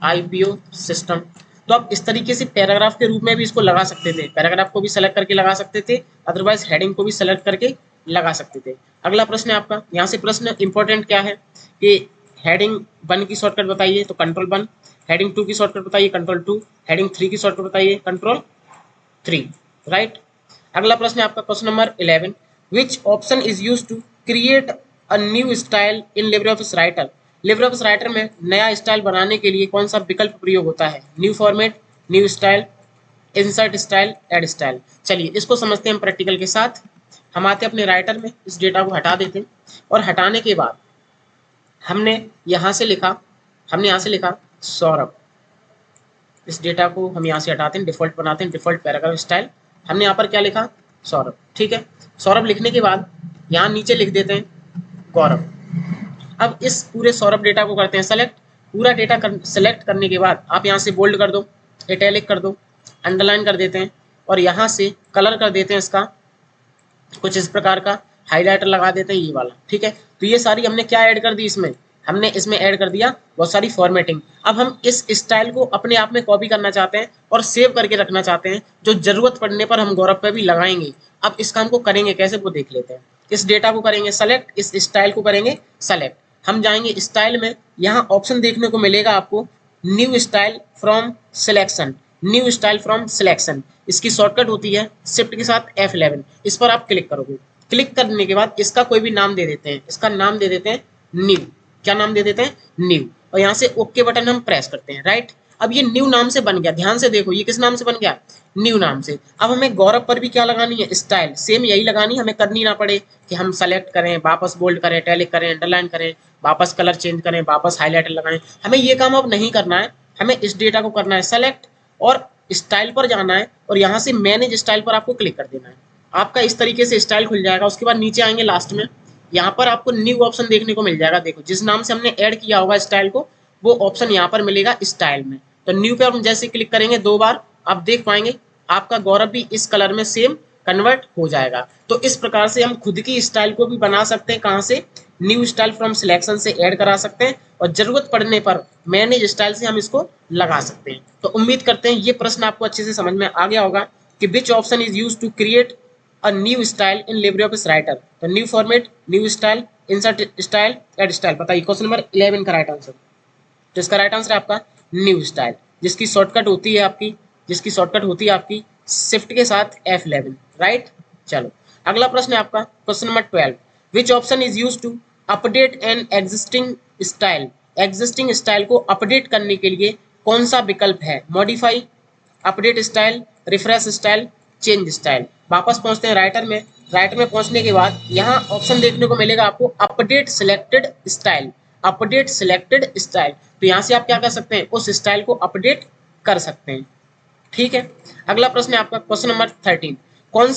IPO system। तो आप इस तरीके से पैराग्राफ के रूप में भी इसको लगा सकते थे, पैराग्राफ को भी सेलेक्ट करके लगा सकते थे, अदरवाइज हेडिंग को भी सेलेक्ट करके लगा सकते थे। अगला प्रश्न है आपका, यहाँ से प्रश्न इंपॉर्टेंट क्या है कि हेडिंग 1 की शॉर्टकट बताइए, तो कंट्रोल 1, हेडिंग 2 की शॉर्टकट बताइए, कंट्रोल 2, हेडिंग 3 की शॉर्टकट बताइए, कंट्रोल 3, राइट। अगला प्रश्न है आपका question number 11, which option is use to create a new style in LibreOffice writer. LibreOffice writer में नया स्टाइल बनाने के लिए कौन सा विकल्प प्रयोग होता है? New format, new style, insert style, add style. चलिए इसको समझते हैं हम प्रैक्टिकल के साथ। हम आते अपने राइटर में, इस डेटा को हटा देते हैं और हटाने के बाद हमने यहाँ से लिखा सौरभ। इस डेटा को हम यहाँ से हटाते हैं, डिफॉल्ट बनाते हैं, डिफॉल्ट पैराग्राफ स्टाइल। हमने यहाँ पर क्या लिखा? सौरभ, ठीक है। सौरभ लिखने के बाद यहाँ नीचे लिख देते हैं गौरव। अब इस पूरे सौरभ डेटा को करते हैं सेलेक्ट। पूरा डेटा सेलेक्ट करने के बाद आप यहाँ से बोल्ड कर दो, इटैलिक कर दो, अंडरलाइन कर देते हैं और यहाँ से कलर कर देते हैं इसका कुछ इस प्रकार का, हाईलाइटर लगा देते हैं ये वाला, ठीक है। तो ये सारी हमने क्या ऐड कर दी इसमें? हमने इसमें ऐड कर दिया बहुत सारी फॉर्मेटिंग। अब हम इस स्टाइल को अपने आप में कॉपी करना चाहते हैं और सेव करके रखना चाहते हैं, जो जरूरत पड़ने पर हम गौरव पे भी लगाएंगे। अब इस काम को करेंगे कैसे वो देख लेते हैं। इस डेटा को करेंगे सेलेक्ट, इस स्टाइल को करेंगे सेलेक्ट। हम जाएंगे स्टाइल में, यहाँ ऑप्शन देखने को मिलेगा आपको new style from selection, new style from selection. इसकी शॉर्टकट होती है शिफ्ट के साथ F11। इस पर आप क्लिक करोगे। क्लिक करने के बाद इसका कोई भी नाम दे देते हैं, इसका नाम दे देते हैं न्यू। क्या नाम दे देते हैं? न्यू। और यहाँ से ओके बटन हम प्रेस करते हैं, राइट। अब ये न्यू नाम से बन गया, ध्यान से देखो ये किस नाम से बन गया? न्यू नाम से। अब हमें गौरव पर भी क्या लगानी है? स्टाइल सेम यही लगानी, हमें करनी ना पड़े कि हम सेलेक्ट करें, वापस बोल्ड करें, इटैलिक करें, अंडरलाइन करें, वापस कलर चेंज करें, वापस हाईलाइटर लगाएं। हमें ये काम अब नहीं करना है। हमें इस डेटा को करना है सेलेक्ट और स्टाइल पर जाना है और यहाँ से मैनेज स्टाइल पर आपको क्लिक कर देना है। आपका इस तरीके से स्टाइल खुल जाएगा। उसके बाद नीचे आएंगे लास्ट में, यहाँ पर आपको न्यू ऑप्शन देखने को मिल जाएगा। देखो जिस नाम से हमने ऐड किया होगा स्टाइल को, वो ऑप्शन यहाँ पर मिलेगा स्टाइल में। तो न्यू पे हम जैसे क्लिक करेंगे 2 बार, आप देख पाएंगे आपका गौरव भी इस कलर में सेम कन्वर्ट हो जाएगा। तो इस प्रकार से हम खुद की स्टाइल को भी बना सकते हैं। कहाँ से? न्यू स्टाइल फ्रॉम सिलेक्शन से ऐड करा सकते हैं और जरूरत पड़ने पर मैनेज स्टाइल से हम इसको लगा सकते हैं। तो उम्मीद करते हैं ये प्रश्न आपको अच्छे से समझ में आ गया होगा कि which option is use to create a new style in LibreOffice Writer. तो new format, new style, insert style, add style. बताइए क्वेश्चन नंबर 11 का राइट आंसर। तो इसका राइट आंसर है आपका न्यू स्टाइल, जिसकी शॉर्टकट होती है आपकी शिफ्ट के साथ F11, राइट। चलो अगला प्रश्न है आपका question number 12, which option is use to update an existing style. Existing style को अपडेट करने के लिए कौन सा विकल्प है? Modify, update style, refresh style, change style. वापस पहुंचते हैं राइटर में। राइटर में पहुंचने के बाद यहाँ ऑप्शन देखने को मिलेगा आपको update selected style, update selected style. तो यहाँ से आप क्या कर सकते हैं? उस स्टाइल को अपडेट कर सकते हैं, ठीक है। अगला प्रश्न है आपका क्वेश्चन नंबर 13, कौन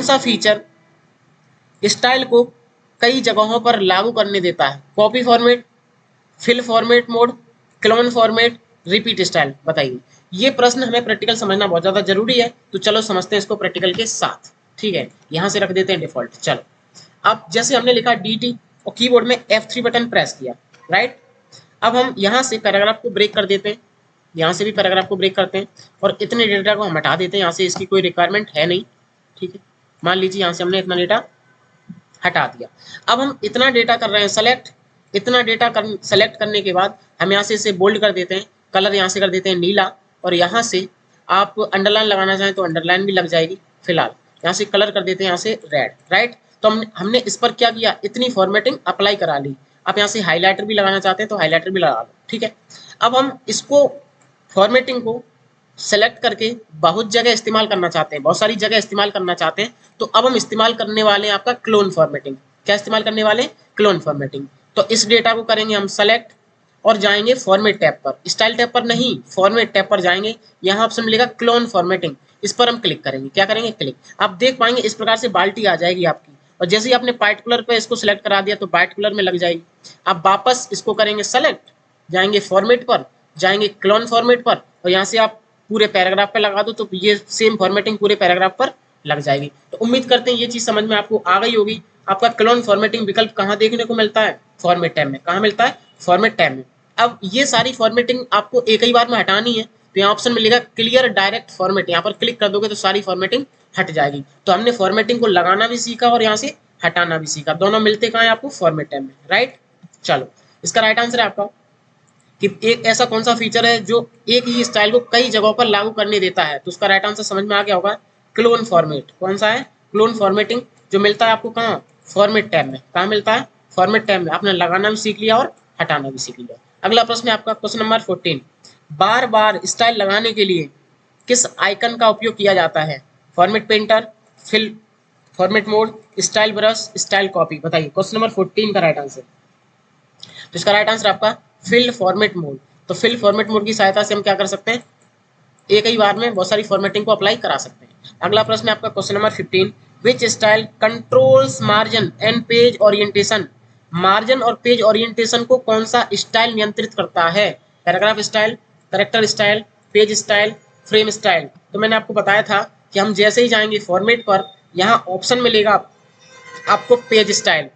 सा फीचर स्टाइल को कई जगहों पर लागू करने देता है? Copy format, fill format mode, clone format, repeat style. बताइए। ये प्रश्न हमें प्रैक्टिकल समझना बहुत ज्यादा जरूरी है, तो चलो समझते हैं इसको प्रैक्टिकल के साथ, ठीक है। यहाँ से रख देते हैं डिफॉल्ट। चलो अब जैसे हमने लिखा DT और कीबोर्ड में F3 बटन प्रेस किया, राइट। अब हम यहाँ से पैराग्राफ को ब्रेक कर देते हैं, यहाँ से भी पैराग्राफ को ब्रेक करते हैं और इतने डेटा को हम हटा देते हैं। यहाँ से इसकी कोई रिक्वायरमेंट है नहीं, ठीक है। मान लीजिए यहाँ से हमने इतना डेटा हटा दिया। अब हम इतना डेटा कर रहे हैं सेलेक्ट। इतना डेटा सेलेक्ट करने के बाद हम यहाँ से इसे बोल्ड कर देते हैं, कलर यहाँ से कर देते हैं नीला और यहाँ से आप अंडरलाइन लगाना चाहें तो अंडरलाइन भी लग जाएगी। फिलहाल यहाँ से कलर कर देते हैं यहाँ से रेड, राइट। तो हमने इस पर क्या किया? इतनी फॉर्मेटिंग अप्लाई करा ली। आप यहाँ से हाईलाइटर भी लगाना चाहते हैं तो हाईलाइटर भी लगा लो, ठीक है। अब हम इसको फॉर्मेटिंग को सेलेक्ट करके बहुत जगह इस्तेमाल करना चाहते हैं, बहुत सारी जगह इस्तेमाल करना चाहते हैं। तो अब हम इस्तेमाल करने वाले हैं आपका क्लोन फॉर्मेटिंग। क्या इस्तेमाल करने वाले? Clone formatting. तो इस डेटा को करेंगे हम सेलेक्ट और जाएंगे फॉर्मेट टैब पर, स्टाइल टैब पर नहीं, फॉर्मेट टैब पर जाएंगे। यहाँ ऑप्शन मिलेगा क्लोन फॉर्मेटिंग, इस पर हम क्लिक करेंगे। क्या करेंगे? क्लिक। आप देख पाएंगे इस प्रकार से बाल्टी आ जाएगी आपकी और जैसे ही आपने पार्टिकुलर पे इसको सिलेक्ट करा दिया तो पार्टिकुलर में लग जाएगी। आप वापस इसको करेंगे सेलेक्ट, जाएंगे फॉर्मेट पर, जाएंगे क्लोन फॉर्मेट पर और यहाँ से आप पूरे पैराग्राफ पे लगा दो तो ये सेम फॉर्मेटिंग पूरे पैराग्राफ पर लग जाएगी। तो उम्मीद करते हैं ये चीज समझ में आपको आ गई होगी। आपका क्लोन फॉर्मेटिंग विकल्प कहाँ देखने को मिलता है? फॉर्मेट टैब में। कहाँ मिलता है? फॉर्मेट टैब में। अब ये सारी फॉर्मेटिंग आपको एक ही बार में हटानी है, तो यहाँ ऑप्शन मिलेगा क्लियर डायरेक्ट फॉर्मेट, यहाँ पर क्लिक कर दोगे तो सारी फॉर्मेटिंग हट जाएगी। तो हमने फॉर्मेटिंग को लगाना भी सीखा और यहाँ से हटाना भी सीखा, दोनों मिलते कहाँ है आपको, फॉर्मेट टैब में, राइट। चलो, इसका राइट आंसर है आपका कि एक ऐसा कौन सा फीचर है जो एक ही स्टाइल को कई जगहों पर लागू करने देता है, तो उसका राइट आंसर समझ में आ गया होगा, क्लोन फॉर्मेट। कौन सा है, क्लोन फॉर्मेटिंग, जो मिलता है आपको कहाँ, फॉर्मेट टैब में। कहाँ मिलता है, फॉर्मेट टैब में। आपने लगाना भी सीख लिया और हटाना भी सीख लिया। अगला प्रश्न है आपका, क्वेश्चन नंबर 14, बार बार स्टाइल लगाने के लिए किस आइकन का उपयोग किया जाता है, format painter, fill format mode, style brush, style copy. बताइए क्वेश्चन नंबर 14 का राइट आंसर। तो इसका राइट आंसर आपका फिल फॉर्मेट मोड। तो फिल फॉर्मेट मोड की सहायता से हम क्या कर सकते हैं, एक ही बार में बहुत सारी फॉर्मेटिंग को अप्लाई करा सकते हैं। अगला प्रश्न है आपका question number 15, which style controls margin and page orientation. Margin और पेज ओरिएंटेशन को कौन सा स्टाइल नियंत्रित करता है, paragraph style, character style, page style, frame style. तो मैंने आपको बताया था कि हम जैसे ही जाएंगे फॉर्मेट पर, यहाँ ऑप्शन मिलेगा आपको पेज स्टाइल।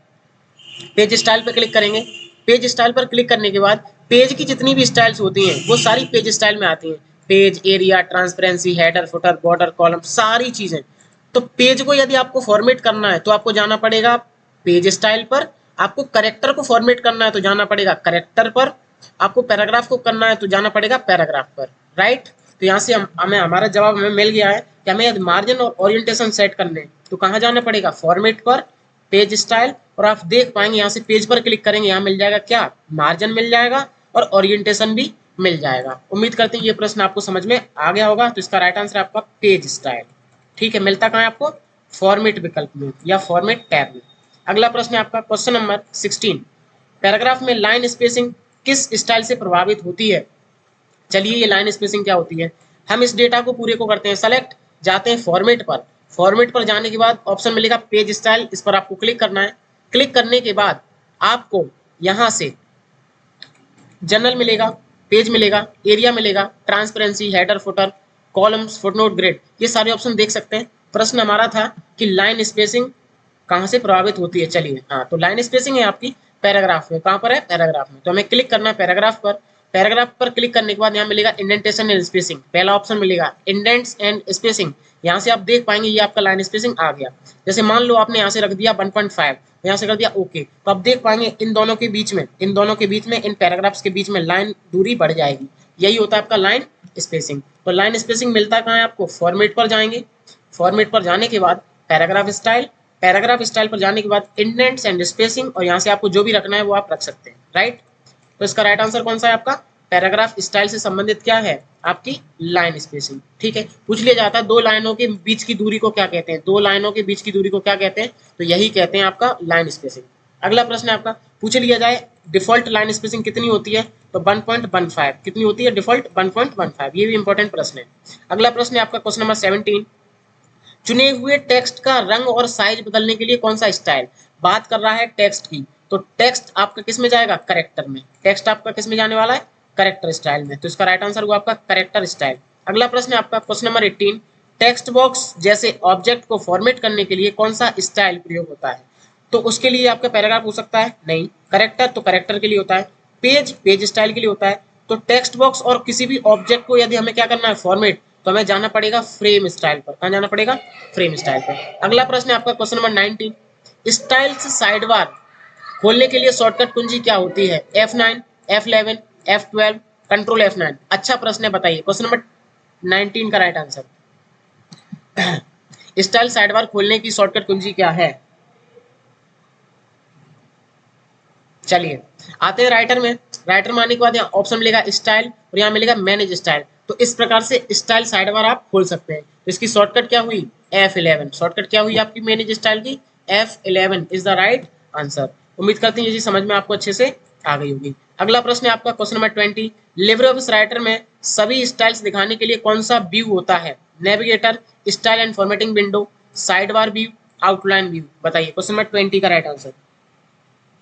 पेज स्टाइल पर क्लिक करेंगे, पेज स्टाइल पर क्लिक करने के बाद पेज की जितनी भी स्टाइल्स होती हैं वो सारी पेज स्टाइल में आती हैं। Page, area, transparency, header, footer, border, column, सारी चीजें। तो पेज को यदि आपको फॉर्मेट करना है तो आपको जाना पड़ेगा पेज स्टाइल पर। आपको करेक्टर को फॉर्मेट करना है तो जाना पड़ेगा करेक्टर पर। आपको पैराग्राफ को करना है तो जाना पड़ेगा पैराग्राफ पर, राइट। तो यहाँ से हमें हमारा जवाब हमें मिल गया है कि हमें यदि मार्जिन और ओरिएंटेशन सेट करने हैं तो कहाँ जाना पड़ेगा, फॉर्मेट पर, पेज स्टाइल। और आप देख पाएंगे यहाँ से पेज पर क्लिक करेंगे, यहाँ मिल जाएगा क्या, मार्जिन मिल जाएगा और ओरिएंटेशन भी मिल जाएगा। उम्मीद करते हैं ये प्रश्न आपको समझ में आ गया होगा। तो इसका राइट आंसर आपका पेज स्टाइल, ठीक है। मिलता कहाँ है आपको, फॉर्मेट विकल्प में या फॉर्मेट टैब में। अगला प्रश्न है आपका क्वेश्चन नंबर 16, पैराग्राफ में लाइन स्पेसिंग किस स्टाइल से प्रभावित होती है। चलिए, ये लाइन स्पेसिंग क्या होती है, हम इस डेटा को पूरे को करते हैं सेलेक्ट, जाते हैं फॉर्मेट पर। फॉर्मेट पर जाने के बाद ऑप्शन मिलेगा पेज स्टाइल, इस पर आपको क्लिक करना है। क्लिक करने के बाद आपको यहाँ से जनरल मिलेगा, पेज मिलेगा, एरिया मिलेगा, transparency, header, footer, columns, footnote, grid, ये सारे ऑप्शन देख सकते हैं। प्रश्न हमारा था कि लाइन स्पेसिंग कहाँ से प्रभावित होती है। चलिए, हाँ, तो लाइन स्पेसिंग है आपकी पैराग्राफ में। कहाँ पर है, पैराग्राफ में। तो हमें क्लिक करना है पैराग्राफ पर। पैराग्राफ पर क्लिक करने के बाद यहाँ मिलेगा इंडेंटेशन एंड स्पेसिंग, पहला ऑप्शन मिलेगा इंडेंट्स एंड स्पेसिंग। यहाँ से आप देख पाएंगे ये आपका लाइन स्पेसिंग आ गया। जैसे मान लो आपने यहाँ से रख दिया 1.5, यहाँ से कर दिया ओके, तो आप देख पाएंगे इन दोनों के बीच में, इन पैराग्राफ्स के बीच में लाइन दूरी बढ़ जाएगी। यही होता है आपका लाइन स्पेसिंग। तो लाइन स्पेसिंग मिलता कहाँ है आपको, फॉर्मेट पर जाएंगे। फॉर्मेट पर जाने के बाद पैराग्राफ स्टाइल, पैराग्राफ स्टाइल पर जाने के बाद इंडेंट्स एंड स्पेसिंग, और यहाँ से आपको जो भी रखना है वो आप रख सकते हैं, राइट। तो इसका राइट आंसर कौन सा है आपका, पैराग्राफ स्टाइल से संबंधित क्या है, आपकी लाइन स्पेसिंग, ठीक है। पूछ लिया जाता है दो लाइनों के बीच की दूरी को क्या कहते हैं, दो लाइनों के बीच की दूरी को क्या कहते हैं, तो यही कहते हैं आपका लाइन स्पेसिंग। अगला प्रश्न है आपका, पूछ लिया जाए डिफॉल्ट लाइन स्पेसिंग कितनी होती है, तो 1.15 कितनी होती है डिफॉल्ट, 1.15। ये भी इंपॉर्टेंट प्रश्न है। अगला प्रश्न है आपका क्वेश्चन नंबर 17, चुने हुए टेक्स्ट का रंग और साइज बदलने के लिए कौन सा स्टाइल। बात कर रहा है टेक्स्ट की, तो टेक्स्ट आपका किस में जाएगा, करेक्टर में। टेक्स्ट आपका किस में जाने वाला है, करेक्टर स्टाइल में। तो इसका राइट आंसर हुआ आपका करेक्टर स्टाइल। अगला प्रश्न है आपका क्वेश्चन नंबर 18, टेक्स्ट बॉक्स जैसे ऑब्जेक्ट को फॉर्मेट करने के लिए कौन सा स्टाइल प्रयोग होता है। तो उसके लिए आपका पैराग्राफ हो सकता है, नहीं। करेक्टर, तो करेक्टर के लिए होता है। पेज, पेज स्टाइल के लिए होता है। तो टेक्स्ट बॉक्स और किसी भी ऑब्जेक्ट को यदि हमें क्या करना है, फॉर्मेट, तो हमें जाना पड़ेगा फ्रेम स्टाइल पर। कहाँ जाना पड़ेगा, फ्रेम स्टाइल पर। अगला प्रश्न है आपका question number 19, styles side bar खोलने के लिए शॉर्टकट कुंजी क्या होती है, F9, F11, F12, control F9। अच्छा प्रश्न है, बताइए क्वेश्चन नंबर 19 का right answer. Style side bar खोलने की शॉर्टकट कुंजी क्या है। चलिए आते हैं राइटर में। राइटर में आने के बाद यहाँ ऑप्शन मिलेगा स्टाइल और यहाँ मिलेगा मैनेज स्टाइल। तो इस प्रकार से स्टाइल साइड बार आप खोल सकते हैं। तो इसकी शॉर्टकट क्या हुई, F11। शॉर्टकट क्या हुई आपकी मैनेज स्टाइल की, F11 is the right answer. उम्मीद करते हैं ये समझ में आपको अच्छे से आ गई होगी। अगला प्रश्न है आपका question number 20, Libre office writer में सभी स्टाइल्स दिखाने के लिए कौन सा व्यू होता है, navigator, style and formatting window, side bar view, outline view. बताइए क्वेश्चन नंबर 20 का राइट आंसर।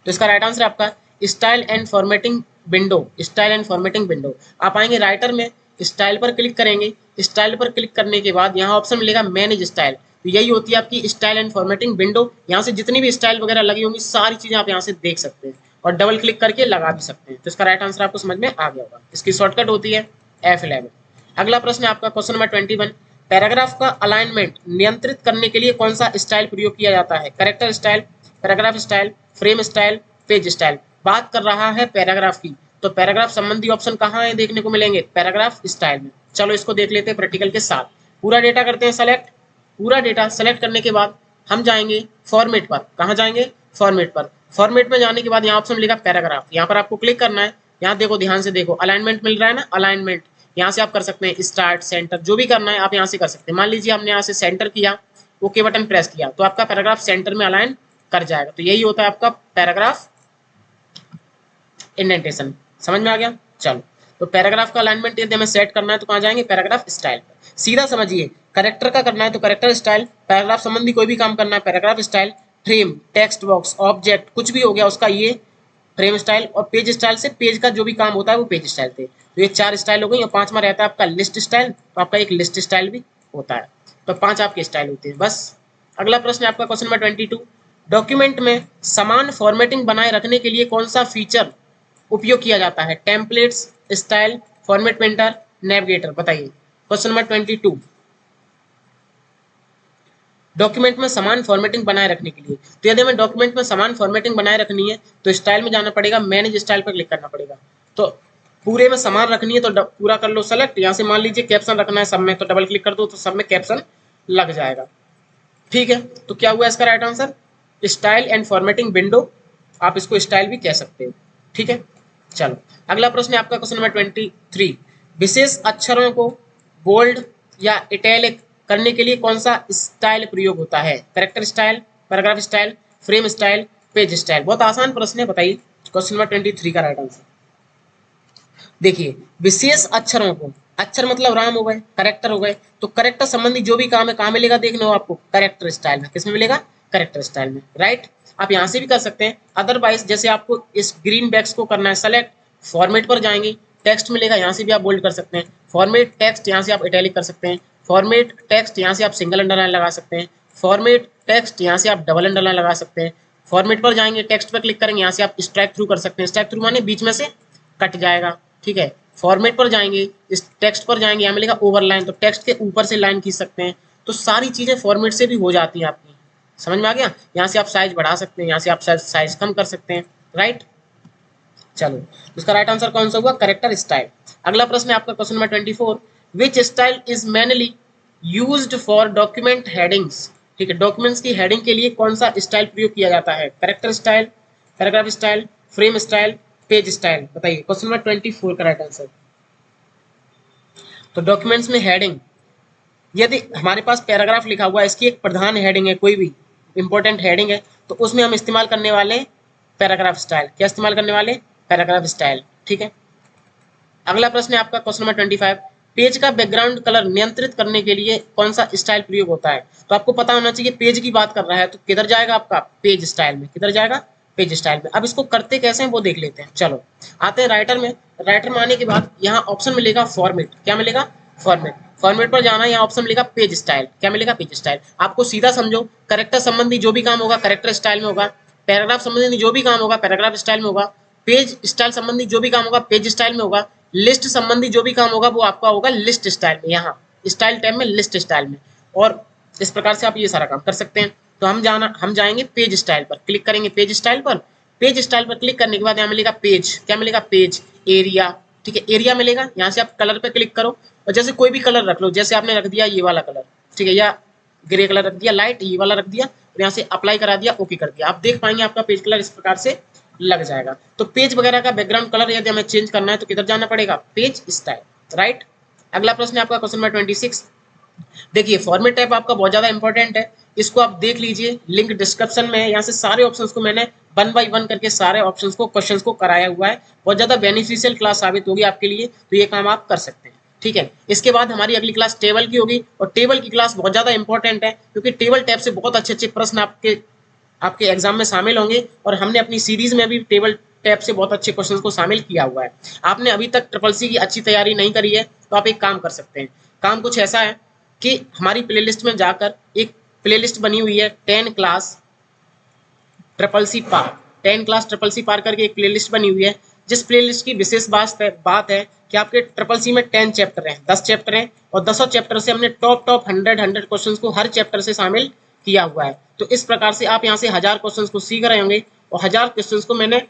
तो इसका राइट आंसर आपका style and formatting window, style and formatting window. आप आएंगे राइटर में, स्टाइल पर क्लिक करेंगे। स्टाइल पर क्लिक करने के बाद यहाँ ऑप्शन मिलेगा मैनेज स्टाइल। तो यही होती है आपकी स्टाइल एंड फॉर्मेटिंग विंडो। यहाँ से जितनी भी स्टाइल वगैरह लगी होंगी सारी चीजें आप यहाँ से देख सकते हैं। और डबल क्लिक करके लगा भी सकते हैं। तो इसका राइट आंसर आपको समझ में आ गया होगा। इसकी शॉर्टकट होती है F11। अगला प्रश्न है आपका क्वेश्चन नंबर 21। पैराग्राफ का अलाइनमेंट नियंत्रित करने के लिए कौन सा स्टाइल प्रयोग किया जाता है? Character style, paragraph style, frame style, page style. बात कर रहा है पैराग्राफ की, तो पैराग्राफ संबंधी ऑप्शन कहाँ है देखने को मिलेंगे? पैराग्राफ स्टाइल में। चलो इसको देख लेते हैं प्रैक्टिकल के साथ। पूरा डेटा करते हैं सेलेक्ट। पूरा डेटा सेलेक्ट करने के बाद हम जाएंगे फॉर्मेट पर। कहाँ जाएंगे? फॉर्मेट पर। फॉर्मेट में जाने के बाद यहाँ ऑप्शन मिलेगा पैराग्राफ, यहाँ पर आपको क्लिक करना है। यहाँ देखो, ध्यान से देखो, अलाइनमेंट मिल रहा है ना, अलाइनमेंट। यहाँ से आप कर सकते हैं स्टार्ट, सेंटर, जो भी करना है आप यहाँ से कर सकते हैं। मान लीजिए हमने यहाँ से सेंटर किया, ओके बटन प्रेस किया, तो आपका पैराग्राफ सेंटर में अलाइन कर जाएगा। तो यही होता है आपका पैराग्राफ इंडेंटेशन। समझ में आ गया? चलो, तो पैराग्राफ का अलाइनमेंट यदि हमें सेट करना है तो कहाँ जाएंगे? पैराग्राफ स्टाइल पर। सीधा समझिए, करेक्टर का करना है तो करेक्टर स्टाइल, पैराग्राफ संबंधी कोई भी काम करना है paragraph style, frame, text box, object, कुछ भी हो गया उसका ये फ्रेम स्टाइल, और पेज स्टाइल से पेज का जो भी काम होता है वो पेज स्टाइल थे। तो ये 4 स्टाइल हो गई। और 5वां रहता है आपका लिस्ट स्टाइल, तो आपका एक लिस्ट स्टाइल भी होता है। तो 5 आपके स्टाइल होते हैं बस। अगला प्रश्न है आपका क्वेश्चन नंबर 22। डॉक्यूमेंट में समान फॉर्मेटिंग बनाए रखने के लिए कौन सा फीचर उपयोग किया जाता है? Templates, style, format painter, navigator. बताइए क्वेश्चन नंबर 22। डॉक्यूमेंट में समान फॉर्मेटिंग बनाए रखने के लिए, तो यदि हमें डॉक्यूमेंट में समान फॉर्मेटिंग बनाए रखनी है तो स्टाइल में जाना पड़ेगा, मैनेज स्टाइल पर क्लिक करना पड़ेगा। तो पूरे में समान रखनी है तो पूरा कर लो सेलेक्ट। यहाँ से मान लीजिए कैप्शन रखना है सब में, तो डबल क्लिक कर दो तो सब में कैप्शन लग जाएगा। ठीक है, तो क्या हुआ इसका right answer? Style and formatting window, आप इसको स्टाइल भी कह सकते हो। ठीक है, चलो अगला प्रश्न है आपका क्वेश्चन नंबर 23। विशेष अक्षरों को बोल्ड या इटैलिक करने के लिए कौन सा स्टाइल प्रयोग होता है? Character style, paragraph style, frame style, page style. बहुत आसान प्रश्न है, बताइए क्वेश्चन नंबर 23 का राइट आंसर। देखिए, विशेष अक्षरों को, अक्षर मतलब राम हो गए, करेक्टर हो गए, तो करेक्टर संबंधी जो भी काम है कहाँ मिलेगा देखना हो आपको? करेक्टर स्टाइल में। किसमें मिलेगा? करेक्टर स्टाइल में, राइट। आप यहाँ से भी कर सकते हैं। अदरवाइज जैसे आपको इस ग्रीन बैक्स को करना है सेलेक्ट, फॉर्मेट पर जाएंगे, टेक्स्ट मिलेगा, यहाँ से भी आप बोल्ड कर सकते हैं। फॉर्मेट टेक्स्ट, यहाँ से आप इटैलिक कर सकते हैं। फॉर्मेट टेक्स्ट, यहाँ से आप सिंगल अंडरलाइन लगा सकते हैं। फॉर्मेट टेक्स्ट, यहाँ से आप डबल अंडरलाइन लगा सकते हैं। फॉर्मेट पर जाएंगे, टेक्स्ट पर क्लिक करेंगे, यहाँ से आप स्ट्राइक थ्रू कर सकते हैं। स्ट्राइक थ्रू माने बीच में से कट जाएगा। ठीक है, फॉर्मेट पर जाएंगे, इस टेक्स्ट पर जाएंगे, यहाँ मिलेगा ओवरलाइन, तो टेक्स्ट के ऊपर से लाइन खींच सकते हैं। तो सारी चीजें फॉर्मेट से भी हो जाती हैं आपकी। समझ में आ गया? यहाँ से आप साइज बढ़ा सकते हैं, यहाँ से आप साइज कम कर सकते हैं, राइट। चलो, इसका राइट आंसर कौन सा हुआ? Character style. अगला प्रश्न है आपका question number 24। Which style is mainly used for document headings? ठीक है, डॉक्यूमेंट्स की हेडिंग के लिए कौन सा स्टाइल प्रयोग किया जाता है? Character style, paragraph style, frame style, page style. बताइए क्वेश्चन नंबर 24 का राइट आंसर। तो डॉक्यूमेंट्स में हेडिंग, यदि हमारे पास पैराग्राफ लिखा हुआ है, इसकी एक प्रधान हेडिंग है, कोई भी इंपॉर्टेंट हेडिंग है, तो उसमें हम इस्तेमाल करने वाले पैराग्राफ स्टाइल। क्या इस्तेमाल करने वाले? Paragraph style. ठीक है, अगला प्रश्न है आपका क्वेश्चन नंबर 25। पेज का बैकग्राउंड कलर नियंत्रित करने के लिए कौन सा स्टाइल प्रयोग होता है? तो आपको पता होना चाहिए, पेज की बात कर रहा है तो किधर जाएगा आपका? पेज स्टाइल में। किधर जाएगा? पेज स्टाइल में। अब इसको करते कैसे हैं वो देख लेते हैं। चलो आते हैं राइटर में। राइटर में आने के बाद यहाँ ऑप्शन मिलेगा फॉर्मेट। क्या मिलेगा? फॉर्मेट। फॉर्मेट पर जाना, यहाँ ऑप्शन मिलेगा पेज स्टाइल। क्या मिलेगा? Page style. आपको सीधा समझो, करेक्टर संबंधी जो भी काम होगा करेक्टर स्टाइल में होगा, पैराग्राफ संबंधी जो भी काम होगा पैराग्राफ स्टाइल में होगा, पेज स्टाइल संबंधी जो भी काम होगा पेज स्टाइल में होगा, लिस्ट संबंधी जो भी काम होगा वो आपका होगा लिस्ट स्टाइल में। यहाँ स्टाइल टैब में लिस्ट स्टाइल में, और इस प्रकार से आप ये सारा काम कर सकते हैं। तो हम जाएंगे पेज स्टाइल पर, क्लिक करेंगे पेज स्टाइल पर। पेज स्टाइल पर क्लिक करने के बाद यहाँ मिलेगा पेज। क्या मिलेगा? Page area. ठीक है, एरिया मिलेगा, यहाँ से आप कलर पे क्लिक करो और जैसे कोई भी कलर रख लो। जैसे आपने रख दिया ये वाला कलर, ठीक है, या ग्रे कलर रख दिया, लाइट ये वाला रख दिया, और यहाँ से अप्लाई करा दिया, ओके कर दिया। आप देख पाएंगे आपका पेज कलर इस प्रकार से लग जाएगा। तो पेज वगैरह का बैकग्राउंड कलर यदि हमें चेंज करना है तो किधर जाना पड़ेगा? Page style, right. अगला प्रश्न है आपका क्वेश्चन नंबर 26। देखिए, फॉर्मेट टाइप आपका बहुत ज्यादा इंपॉर्टेंट है, इसको आप देख लीजिए, लिंक डिस्क्रिप्शन में है। यहाँ से सारे ऑप्शंस को मैंने 1 बाय 1 करके सारे ऑप्शंस को, क्वेश्चंस को कराया हुआ है। बहुत ज्यादा बेनिफिशियल क्लास साबित होगी आपके लिए, तो ये काम आप कर सकते हैं। ठीक है, इसके बाद हमारी अगली क्लास टेबल की होगी, और टेबल की क्लास बहुत ज्यादा इंपॉर्टेंट है क्योंकि टेबल टैब से बहुत अच्छे प्रश्न आपके एग्जाम में शामिल होंगे, और हमने अपनी सीरीज में भी टेबल टैब से बहुत अच्छे क्वेश्चंस को शामिल किया हुआ है। आपने अभी तक ट्रिपल-सी की अच्छी तैयारी नहीं करी है तो आप एक काम कर सकते हैं। काम कुछ ऐसा है कि हमारी प्लेलिस्ट में जाकर एक प्लेलिस्ट बनी हुई है 10 class triple C part. 10 class triple C पार करके एक प्लेलिस्ट बनी हुई है, जिस प्लेलिस्ट की विशेष बात है कि आपके ट्रिपल सी में 10 चैप्टर हैं, 10 चैप्टर हैं, और 10 चैप्टर से हमने टॉप 100 क्वेश्चंस को हर चैप्टर से शामिल किया हुआ है। तो इस प्रकार से आप यहाँ से 1000 क्वेश्चंस को सीख रहे होंगे, और 1000 क्वेश्चंस को मैंने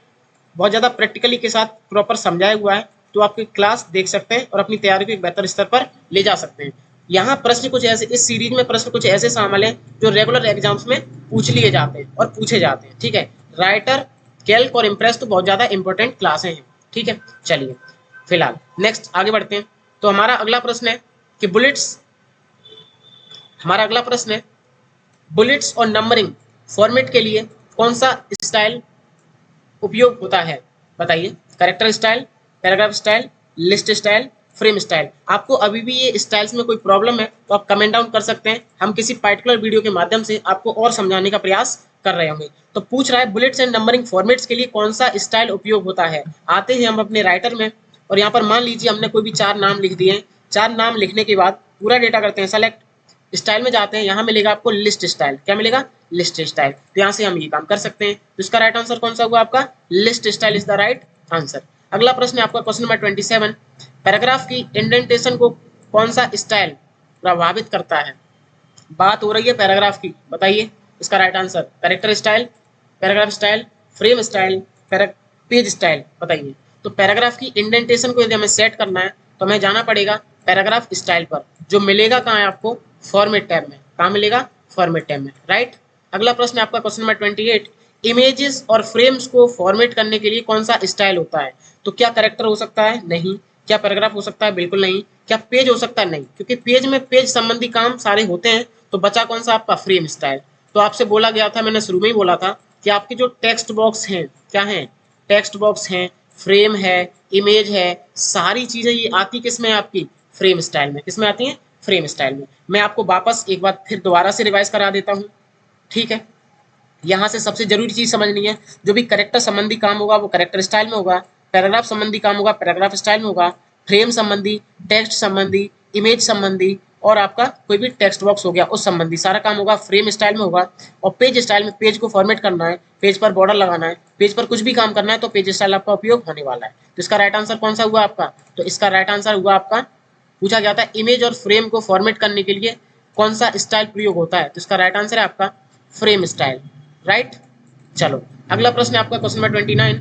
बहुत ज़्यादा प्रैक्टिकली के साथ प्रॉपर समझाया हुआ है, तो आपकी क्लास देख सकते हैं और अपनी तैयारी को एक बेहतर स्तर पर ले जा सकते हैं। यहाँ प्रश्न कुछ ऐसे, इस सीरीज में प्रश्न कुछ ऐसे शामिल हैं जो रेगुलर एग्जाम्स में पूछ लिए जाते हैं और पूछे जाते हैं। ठीक है, राइटर, कैल्क और इम्प्रेस तो बहुत ज़्यादा इंपॉर्टेंट क्लासें हैं। ठीक है, चलिए फिलहाल नेक्स्ट आगे बढ़ते हैं। तो हमारा अगला प्रश्न है कि बुलेट्स और नंबरिंग फॉर्मेट के लिए कौन सा स्टाइल उपयोग होता है, बताइए। Character style, paragraph style, list style, frame style. आपको अभी भी ये स्टाइल्स में कोई प्रॉब्लम है तो आप कमेंट डाउन कर सकते हैं, हम किसी पर्टिकुलर वीडियो के माध्यम से आपको और समझाने का प्रयास कर रहे होंगे। तो पूछ रहा है बुलेट्स एंड नंबरिंग फॉर्मेट्स के लिए कौन सा स्टाइल उपयोग होता है। आते हैं हम अपने राइटर में, और यहाँ पर मान लीजिए हमने कोई भी 4 नाम लिख दिए हैं। 4 नाम लिखने के बाद पूरा डेटा करते हैं सेलेक्ट, स्टाइल में जाते हैं, यहाँ मिलेगा आपको लिस्ट स्टाइल। क्या मिलेगा? List style. तो यहाँ से हम ये काम कर सकते हैं। तो इसका राइट आंसर कौन सा हुआ आपका? List style is the right answer. अगला प्रश्न है आपका क्वेश्चन नंबर 27। पैराग्राफ की इंडेंटेशन को कौन सा स्टाइल प्रभावित करता है? बात हो रही है पैराग्राफ की, बताइए इसका right answer. Character style, paragraph style, frame style, page style, बताइए। तो पैराग्राफ की इंडेंटेशन को यदि हमें सेट करना है तो हमें जाना पड़ेगा पैराग्राफ स्टाइल पर, जो मिलेगा कहाँ है आपको? फॉर्मेट टैब में। कहाँ मिलेगा? फॉर्मेट टैब में, राइट। अगला प्रश्न है आपका क्वेश्चन नंबर 28। इमेजेस और फ्रेम्स को फॉर्मेट करने के लिए कौन सा स्टाइल होता है? तो क्या कैरेक्टर हो सकता है? नहीं। क्या पैराग्राफ हो सकता है? बिल्कुल नहीं। क्या पेज हो सकता है? नहीं, क्योंकि पेज में पेज संबंधी काम सारे होते हैं। तो बचा कौन सा आपका? Frame style. तो आपसे बोला गया था, मैंने शुरू में ही बोला था कि आपके जो टेक्स्ट बॉक्स हैं, क्या हैं? टेक्स्ट बॉक्स हैं, फ्रेम है, इमेज है, सारी चीजें ये आती किस में? आपकी फ्रेम स्टाइल में। किस में आती हैं? फ्रेम स्टाइल में। मैं आपको वापस एक बार फिर दोबारा से रिवाइज करा देता हूँ, ठीक है। यहाँ से सबसे जरूरी चीज समझनी है, जो भी करेक्टर संबंधी काम होगा वो करेक्टर स्टाइल में होगा, पैराग्राफ संबंधी काम होगा पैराग्राफ स्टाइल में होगा, फ्रेम संबंधी, टेक्स्ट संबंधी, इमेज संबंधी, और आपका कोई भी टेक्स्ट बॉक्स हो गया उस संबंधी सारा काम होगा फ्रेम स्टाइल में होगा। और पेज स्टाइल में पेज को फॉर्मेट करना है, पेज पर बॉर्डर लगाना है, पेज पर कुछ भी काम करना है, तो पेज स्टाइल आपका उपयोग होने वाला है। तो इसका राइट आंसर कौन सा हुआ आपका? तो इसका राइट आंसर हुआ आपका, पूछा गया था इमेज और फ्रेम को फॉर्मेट करने के लिए कौन सा स्टाइल प्रयोग होता है, तो इसका राइट आंसर है आपका फ्रेम स्टाइल, राइट। चलो अगला प्रश्न है आपका question number 29।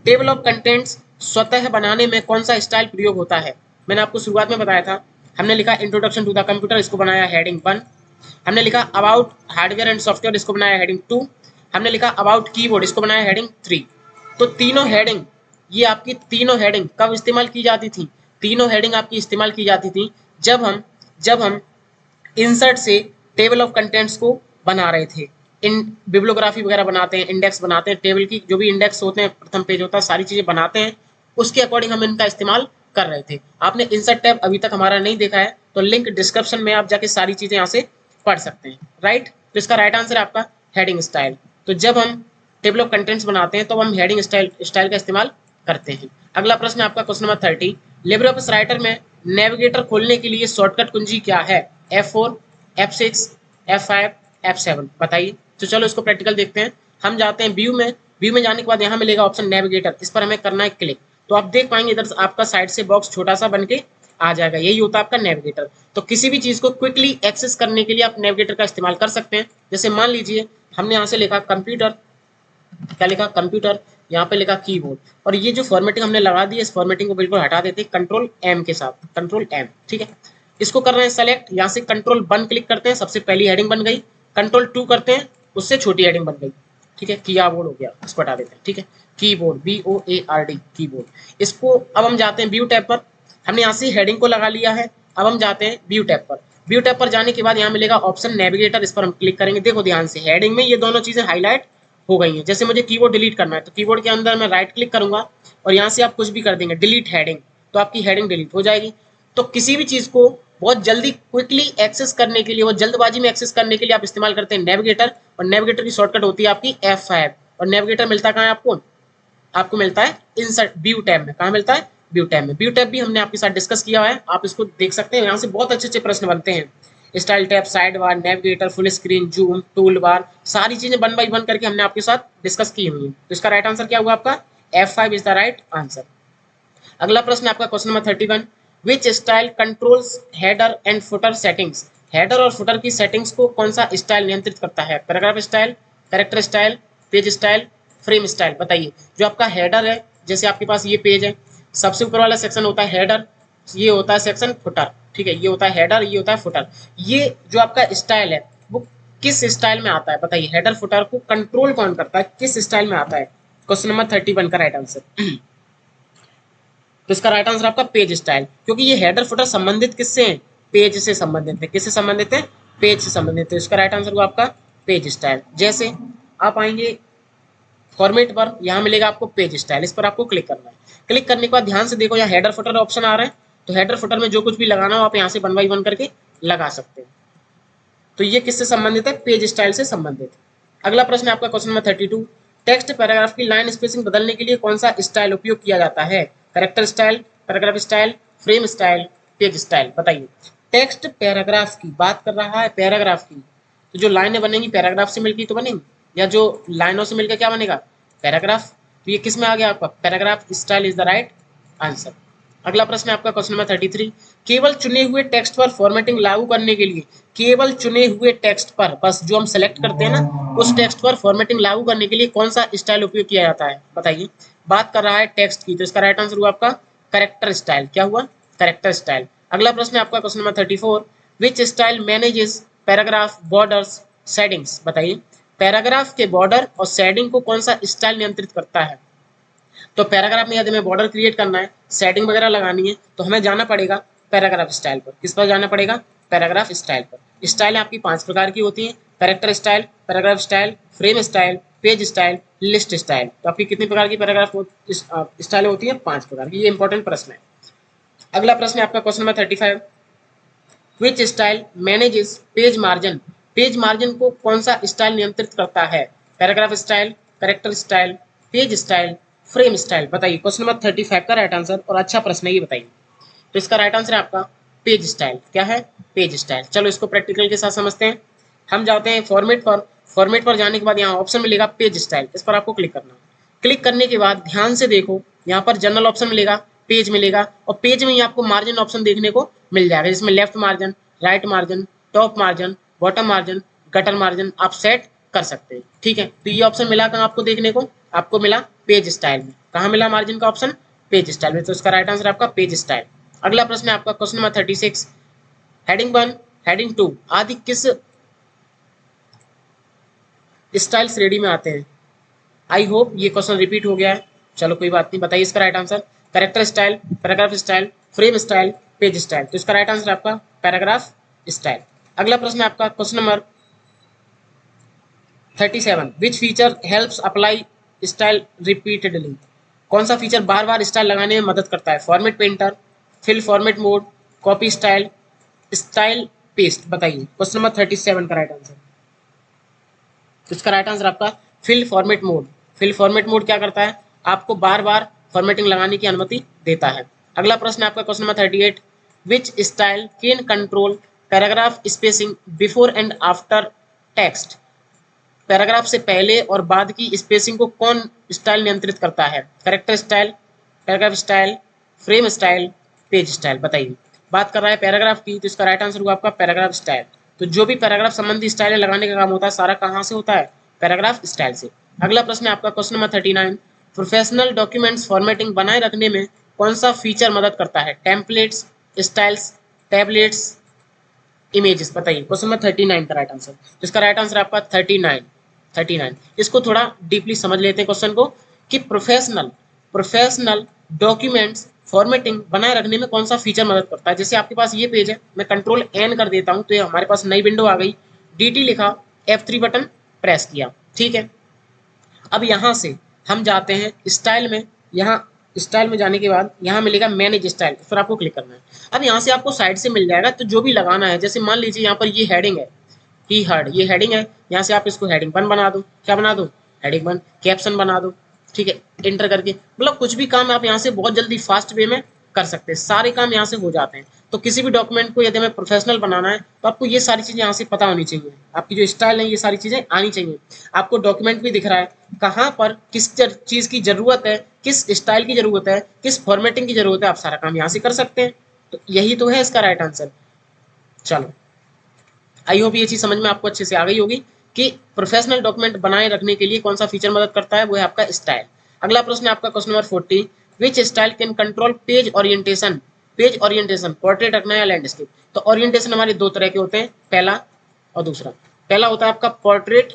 Table of contents स्वतः बनाने में कौन सा स्टाइल प्रयोग होता है? मैंने आपको शुरुआत में बताया था, हमने लिखा इंट्रोडक्शन टू द कंप्यूटर, इसको बनाया हेडिंग 1। हमने लिखा अबाउट हार्डवेयर एंड सॉफ्टवेयर, इसको बनाया हेडिंग 2। हमने लिखा अबाउट कीबोर्ड, इसको बनाया हेडिंग 3। तो तीनों हेडिंग, ये आपकी तीनों हेडिंग कब इस्तेमाल की जाती थी? तीनों हेडिंग आपकी इस्तेमाल की जाती थी जब हम इंसर्ट से टेबल ऑफ कंटेंट्स को बना रहे थे। इन बिब्लियोग्राफी वगैरह बनाते हैं, इंडेक्स बनाते हैं, टेबल की जो भी इंडेक्स होते हैं, प्रथम पेज होता है, सारी चीजें बनाते हैं, उसके अकॉर्डिंग हम इनका इस्तेमाल कर रहे थे। आपने इंसर्ट टैब अभी तक हमारा नहीं देखा है तो लिंक डिस्क्रिप्शन में आप जाके सारी चीजें यहाँ से पढ़ सकते हैं, राइट। तो इसका राइट आंसर है आपका हेडिंग स्टाइल। तो जब हम टेबल ऑफ कंटेंट्स बनाते हैं तो हम हेडिंग स्टाइल का इस्तेमाल करते हैं। अगला प्रश्न आपका question number 30। Libre office writer में नेविगेटर खोलने के लिए शॉर्टकट कुंजी क्या है? F4, F6, F5, F7, बताइए। तो चलो इसको प्रैक्टिकल देखते हैं। हम जाते हैं व्यू में, व्यू में जाने के बाद यहाँ मिलेगा ऑप्शन नेविगेटर, इस पर हमें करना है क्लिक। तो आप देख पाएंगे इधर आपका साइड से बॉक्स छोटा सा बन के आ जाएगा, यही होता है आपका नेविगेटर। तो किसी भी चीज को क्विकली एक्सेस करने के लिए आप नेविगेटर का इस्तेमाल कर सकते हैं। जैसे मान लीजिए हमने यहाँ से लिखा कंप्यूटर, क्या लिखा? कंप्यूटर, यहाँ पे लिखा कीबोर्ड, और ये जो फॉर्मेटिंग हमने लगा दी है इस फॉर्मेटिंग को बिल्कुल हटा देते हैं कंट्रोल एम के साथ, कंट्रोल एम, ठीक है। इसको कर रहे हैं सेलेक्ट, यहाँ से कंट्रोल 1 क्लिक करते हैं, सबसे पहली हेडिंग बन गई। कंट्रोल 2 करते हैं, उससे छोटी हेडिंग बन गई, ठीक है। कीबोर्ड हो गया, इसको हटा देते हैं, ठीक है। Keyboard, BOARD, keyboard. इसको अब हम जाते हैं व्यू टैब पर, हमने यहाँ से हेडिंग को लगा लिया है। अब हम जाते हैं व्यू टैब पर, व्यू टैब पर जाने के बाद यहाँ मिलेगा ऑप्शन नेविगेटर, इस पर हम क्लिक करेंगे। देखो ध्यान से हेडिंग में ये दोनों चीजें हाईलाइट हो गई है। जैसे मुझे कीबोर्ड डिलीट करना है तो कीबोर्ड के अंदर मैं राइट क्लिक करूंगा और यहाँ से आप कुछ भी कर देंगे डिलीट हेडिंग, तो आपकी हेडिंग डिलीट हो जाएगी। तो किसी भी चीज को बहुत जल्दी क्विकली एक्सेस करने के लिए, वो जल्दबाजी में एक्सेस करने के लिए आप इस्तेमाल करते हैं नेविगेटर, और नेविगेटर की शॉर्टकट होती है आपकी F5। और नेविगेटर मिलता कहाँ है आपको? आपको मिलता है इंसर्ट व्यू टैब में। कहाँ मिलता है? व्यू टैब में। व्यू टैब भी हमने आपके साथ डिस्कस किया है, आप इसको देख सकते हैं। यहाँ से बहुत अच्छे अच्छे प्रश्न बनते हैं। Style tab, side bar, navigator, full screen, zoom, tool bar, सारी चीजें 1 बाई 1 करके हमने आपके साथ डिस्कस की हुई है। तो इसका राइट आंसर क्या हुआ आपका? F5 is the right answer. अगला प्रश्न आपका question number 31, which style controls header and footer settings? Header और फुटर की सेटिंग्स को कौन सा स्टाइल नियंत्रित करता है? Paragraph style, character style, page style, frame style. बताइए। जो आपका हेडर है, जैसे आपके पास ये पेज है, सबसे ऊपर वाला सेक्शन होता है हेडर, ये होता है सेक्शन फुटर, ठीक है, ये होता है हेडर, ये होता है फुटर। ये जो आपका स्टाइल है वो किस स्टाइल में आता है? बताइए। हेडर फुटर को कंट्रोल कौन करता है, किस स्टाइल में आता है? क्वेश्चन नंबर 31 का राइट आंसर। तो इसका राइट आंसर आपका पेज स्टाइल, क्योंकि ये हेडर फुटर संबंधित किससे हैं? पेज से संबंधित है। किससे संबंधित है? पेज से संबंधित है। इसका राइट आंसर हुआ आपका पेज स्टाइल। जैसे आप आएंगे फॉर्मेट पर, यहाँ मिलेगा आपको पेज स्टाइल, इस पर आपको क्लिक करना है। क्लिक करने के बाद ध्यान से देखो, यहाँ हेडर फुटर ऑप्शन आ रहा है, तो हेडर फुटर में जो कुछ भी लगाना हो आप यहाँ से 1 बाई 1 करके लगा सकते हैं। तो ये किससे संबंधित है? पेज स्टाइल से संबंधित है। अगला प्रश्न आपका क्वेश्चन नंबर 32, टेक्स्ट पैराग्राफ की लाइन स्पेसिंग बदलने के लिए कौन सा स्टाइल उपयोग किया जाता है? Character style, paragraph style, frame style, page style. बताइए। टेक्स्ट पैराग्राफ की बात कर रहा है, पैराग्राफ की, तो जो लाइनें बनेंगी पैराग्राफ से मिलकर तो बनेंगी, या जो लाइनों से मिलकर क्या बनेगा? पैराग्राफ। तो ये किस में आ गया आपका? Paragraph style is the right answer. अगला प्रश्न आपका क्वेश्चन नंबर 33, केवल चुने हुए टेक्स्ट पर फॉर्मेटिंग लागू करने के लिए, केवल चुने हुए टेक्स्ट पर, बस जो हम सेलेक्ट करते हैं ना, उस टेक्स्ट पर फॉर्मेटिंग लागू करने के लिए कौन सा स्टाइल उपयोग किया जाता है? बताइए। बात कर रहा है टेक्स्ट की, तो इसका राइट आंसर हुआ आपका कैरेक्टर स्टाइल। क्या हुआ? Character style. अगला प्रश्न आपका क्वेश्चन नंबर 34, विच style manages paragraph borders shadings? बताइए। पैराग्राफ के बॉर्डर और शेडिंग को कौन सा स्टाइल नियंत्रित करता है? तो पैराग्राफ में यदि हमें बॉर्डर क्रिएट करना है, सेटिंग वगैरह लगानी है, तो हमें जाना पड़ेगा पैराग्राफ स्टाइल पर। किस पर जाना पड़ेगा? पैराग्राफ स्टाइल पर। स्टाइल आपकी 5 प्रकार की होती है, character style, paragraph style, frame style, page style, list style. तो आपकी कितनी प्रकार की पैराग्राफ स्टाइल होती है? 5 प्रकार की। ये इंपॉर्टेंट प्रश्न है। अगला प्रश्न है आपका क्वेश्चन नंबर 35, विच style manages page margin? Page margin को कौन सा स्टाइल नियंत्रित करता है? Paragraph style, character style, page style, frame style. बताइए। क्वेश्चन नंबर 35 का राइट आंसर, और अच्छा प्रश्न है ये, बताइए। तो इसका राइट आंसर है आपका पेज स्टाइल। क्या है? Page style. चलो इसको प्रैक्टिकल के साथ समझते हैं। हम जाते हैं फॉर्मेट पर। फॉर्मेट पर जाने के बाद यहाँ ऑप्शन मिलेगा पेज स्टाइल, इस पर आपको क्लिक करना है। क्लिक करने के बाद ध्यान से देखो, यहाँ पर जनरल ऑप्शन मिलेगा, पेज मिलेगा, और पेज में ही आपको मार्जिन ऑप्शन देखने को मिल जाएगा, जिसमें left margin, right margin, top margin, bottom margin, gutter margin आप सेट कर सकते हैं। ठीक है। तो ये ऑप्शन मिला कहाँ आपको देखने को? आपको मिला पेज स्टाइल में। कहाँ मिला मार्जिन का ऑप्शन? पेज स्टाइल में। तो इसका राइट आंसर आपका पेज स्टाइल। अगला प्रश्न है आपका क्वेश्चन नंबर 36, हेडिंग 1, हेडिंग 2 आदि किस स्टाइल श्रेणी में आते हैं? आई होप ये क्वेश्चन रिपीट हो गया है। चलो कोई बात नहीं। बताइए इसका right answer. Character style, paragraph style, frame style, page style. तो इसका राइट आंसर आपका पैराग्राफ स्टाइल। अगला प्रश्न है आपका question number 37, which feature helps apply style repeatedly? कौन सा फीचर बार बार स्टाइल लगाने में मदद करता है? Format painter, fill format mode, copy style, style paste. बताइए। क्वेश्चन नंबर 37 का राइट आंसर। इसका राइट आंसर आपका fill format mode. Fill format mode क्या करता है? आपको बार बार फॉर्मेटिंग लगाने की अनुमति देता है। अगला प्रश्न आपका question number 38, which style can control paragraph spacing before and after text? Paragraph से पहले और बाद की स्पेसिंग को कौन स्टाइल नियंत्रित करता है? Character style, paragraph style, frame style, page style. बताइए। बात कर रहा है पैराग्राफ की, तो इसका राइट आंसर हुआ आपका पैराग्राफ स्टाइल। तो जो भी पैराग्राफ संबंधी स्टाइल लगाने का काम होता है, सारा कहाँ से होता है? पैराग्राफ स्टाइल से। अगला प्रश्न है आपका question number 39, professional documents formatting बनाए रखने में कौन सा फीचर मदद करता है? Templates, styles, tablets, images. बताइए। क्वेश्चन नंबर 39 का राइट आंसर। तो इसका राइट आंसर आपका 39। इसको थोड़ा डीपली समझ लेते हैं क्वेश्चन को, कि प्रोफेशनल डॉक्यूमेंट्स फॉर्मेटिंग बनाए रखने में कौन सा फीचर मदद करता है? जैसे आपके पास ये पेज है, मैं कंट्रोल एन कर देता हूं, तो ये हमारे पास नई विंडो आ गई, DT लिखा, F3 बटन प्रेस किया। ठीक है। अब यहाँ से हम जाते हैं स्टाइल में। यहाँ स्टाइल में जाने के बाद यहाँ मिलेगा मैनेज स्टाइल, इस पर आपको क्लिक करना है। अब यहाँ से आपको साइड से मिल जाएगा, तो जो भी लगाना है, जैसे मान लीजिए यहाँ पर ये हेडिंग है, की हर्ड, ये हेडिंग है, यहाँ से आप इसको हेडिंग 1 बना दो। क्या बना दो? हेडिंग 1। कैप्शन बना दो। ठीक है। एंटर करके, मतलब कुछ भी काम आप यहाँ से बहुत जल्दी फास्ट वे में कर सकते हैं, सारे काम यहाँ से हो जाते हैं। तो किसी भी डॉक्यूमेंट को यदि हमें प्रोफेशनल बनाना है तो आपको ये सारी चीज़ें यहाँ से पता होनी चाहिए, आपकी जो स्टाइल है ये सारी चीज़ें आनी चाहिए। आपको डॉक्यूमेंट भी दिख रहा है, कहाँ पर किस चीज़ की ज़रूरत है, किस स्टाइल की ज़रूरत है, किस फॉर्मेटिंग की ज़रूरत है, आप सारा काम यहाँ से कर सकते हैं। तो यही तो है इसका राइट आंसर। चलो, आई होप ये चीज़ समझ में आपको अच्छे से आ गई होगी कि प्रोफेशनल डॉक्यूमेंट बनाए रखने के लिए कौन सा फीचर मदद करता है, वो है आपका स्टाइल। अगला प्रश्न है आपका question number 40, which style can control page orientation. Page orientation, portrait रखना है या लैंडस्केप। तो ओरिएंटेशन हमारे दो तरह के होते हैं, पहला और दूसरा। पहला होता है आपका पोर्ट्रेट,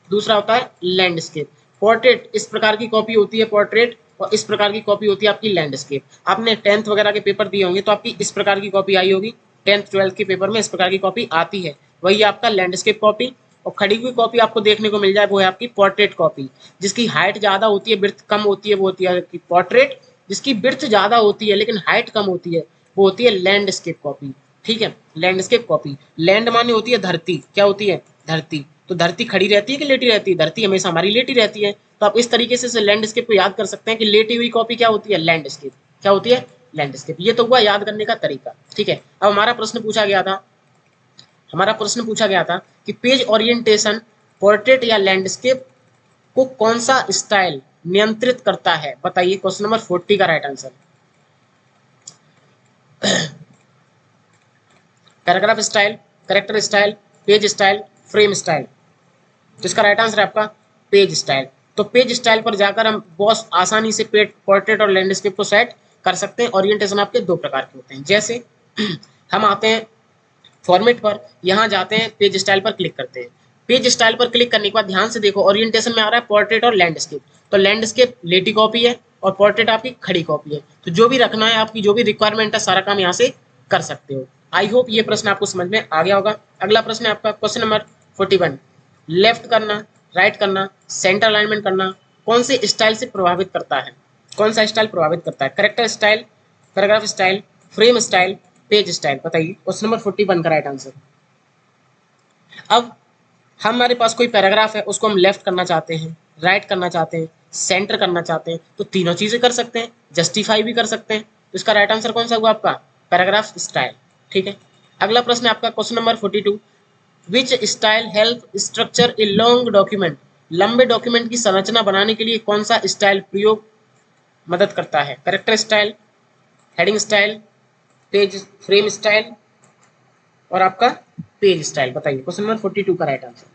दूसरा होता है लैंडस्केप। पोर्ट्रेट इस प्रकार की कॉपी होती है पोर्ट्रेट, और इस प्रकार की कॉपी होती है आपकी लैंडस्केप। आपने 10th वगैरह के पेपर दिए होंगे तो आपकी इस प्रकार की कॉपी आई होगी, 10th 12th के पेपर में इस प्रकार की कॉपी आती है, वही आपका लैंडस्केप कॉपी। और खड़ी हुई कॉपी आपको देखने को मिल जाए वो है आपकी पोर्ट्रेट कॉपी, जिसकी हाइट ज़्यादा होती है बिर्थ कम होती है, वो होती है आपकी पोर्ट्रेट। जिसकी बिर्थ ज़्यादा होती है लेकिन हाइट कम होती है वो होती है लैंडस्केप कॉपी। ठीक है, लैंडस्केप कॉपी। लैंड माने होती है धरती, क्या होती है, धरती। तो धरती खड़ी रहती है कि लेटी रहती है, धरती हमेशा हमारी लेटी रहती है। तो आप इस तरीके से लैंडस्केप को याद कर सकते हैं कि लेटी हुई कॉपी क्या होती है, लैंडस्केप। क्या होती है, लैंडस्केप। ये तो हुआ याद करने का तरीका। ठीक है, अब हमारा प्रश्न पूछा गया था, कि पेज ओरिएंटेशन पोर्ट्रेट या लैंडस्केप को कौन सा स्टाइल नियंत्रित करता है, बताइए। क्वेश्चन नंबर 40 का right answer. Paragraph style, character style, page style, frame style. तो इसका राइट आंसर है आपका पेज स्टाइल। तो पेज स्टाइल पर जाकर हम बहुत आसानी से पोर्ट्रेट और लैंडस्केप को सेट कर सकते हैं। ओरिएंटेशन आपके दो प्रकार के होते हैं, जैसे हम आते हैं फॉर्मेट पर, यहाँ जाते हैं पेज स्टाइल पर क्लिक करते हैं। पेज स्टाइल पर क्लिक करने के बाद ध्यान से देखो, ओरिएंटेशन में आ रहा है पोर्ट्रेट और लैंडस्केप। तो लैंडस्केप लेटी कॉपी है और पोर्ट्रेट आपकी खड़ी कॉपी है। तो जो भी रखना है, आपकी जो भी रिक्वायरमेंट है, सारा काम यहाँ से कर सकते हो। आई होप ये प्रश्न आपको समझ में आ गया होगा। अगला प्रश्न है आपका क्वेश्चन नंबर 41, लेफ्ट करना, राइट करना, सेंटर अलाइनमेंट करना कौन से स्टाइल से प्रभावित करता है, कौन सा स्टाइल प्रभावित करता है। Character style, paragraph style, frame style, page style, बताइए। क्वेश्चन नंबर 41 का राइट आंसर। अब हमारे पास कोई पैराग्राफ है, उसको हम लेफ्ट करना चाहते हैं, राइट करना चाहते हैं, सेंटर करना चाहते हैं, तो तीनों चीजें कर सकते हैं, जस्टिफाई भी कर सकते हैं। तो इसका राइट आंसर कौन सा हुआ आपका, पैराग्राफ स्टाइल। ठीक है, अगला प्रश्न है आपका question number 42, which style help structure a long document. लंबे डॉक्यूमेंट की संरचना बनाने के लिए कौन सा स्टाइल प्रयोग मदद करता है। Character style, heading style, page frame style और आपका पेज स्टाइल, बताइए। क्वेश्चन नंबर 42 का राइट आंसर।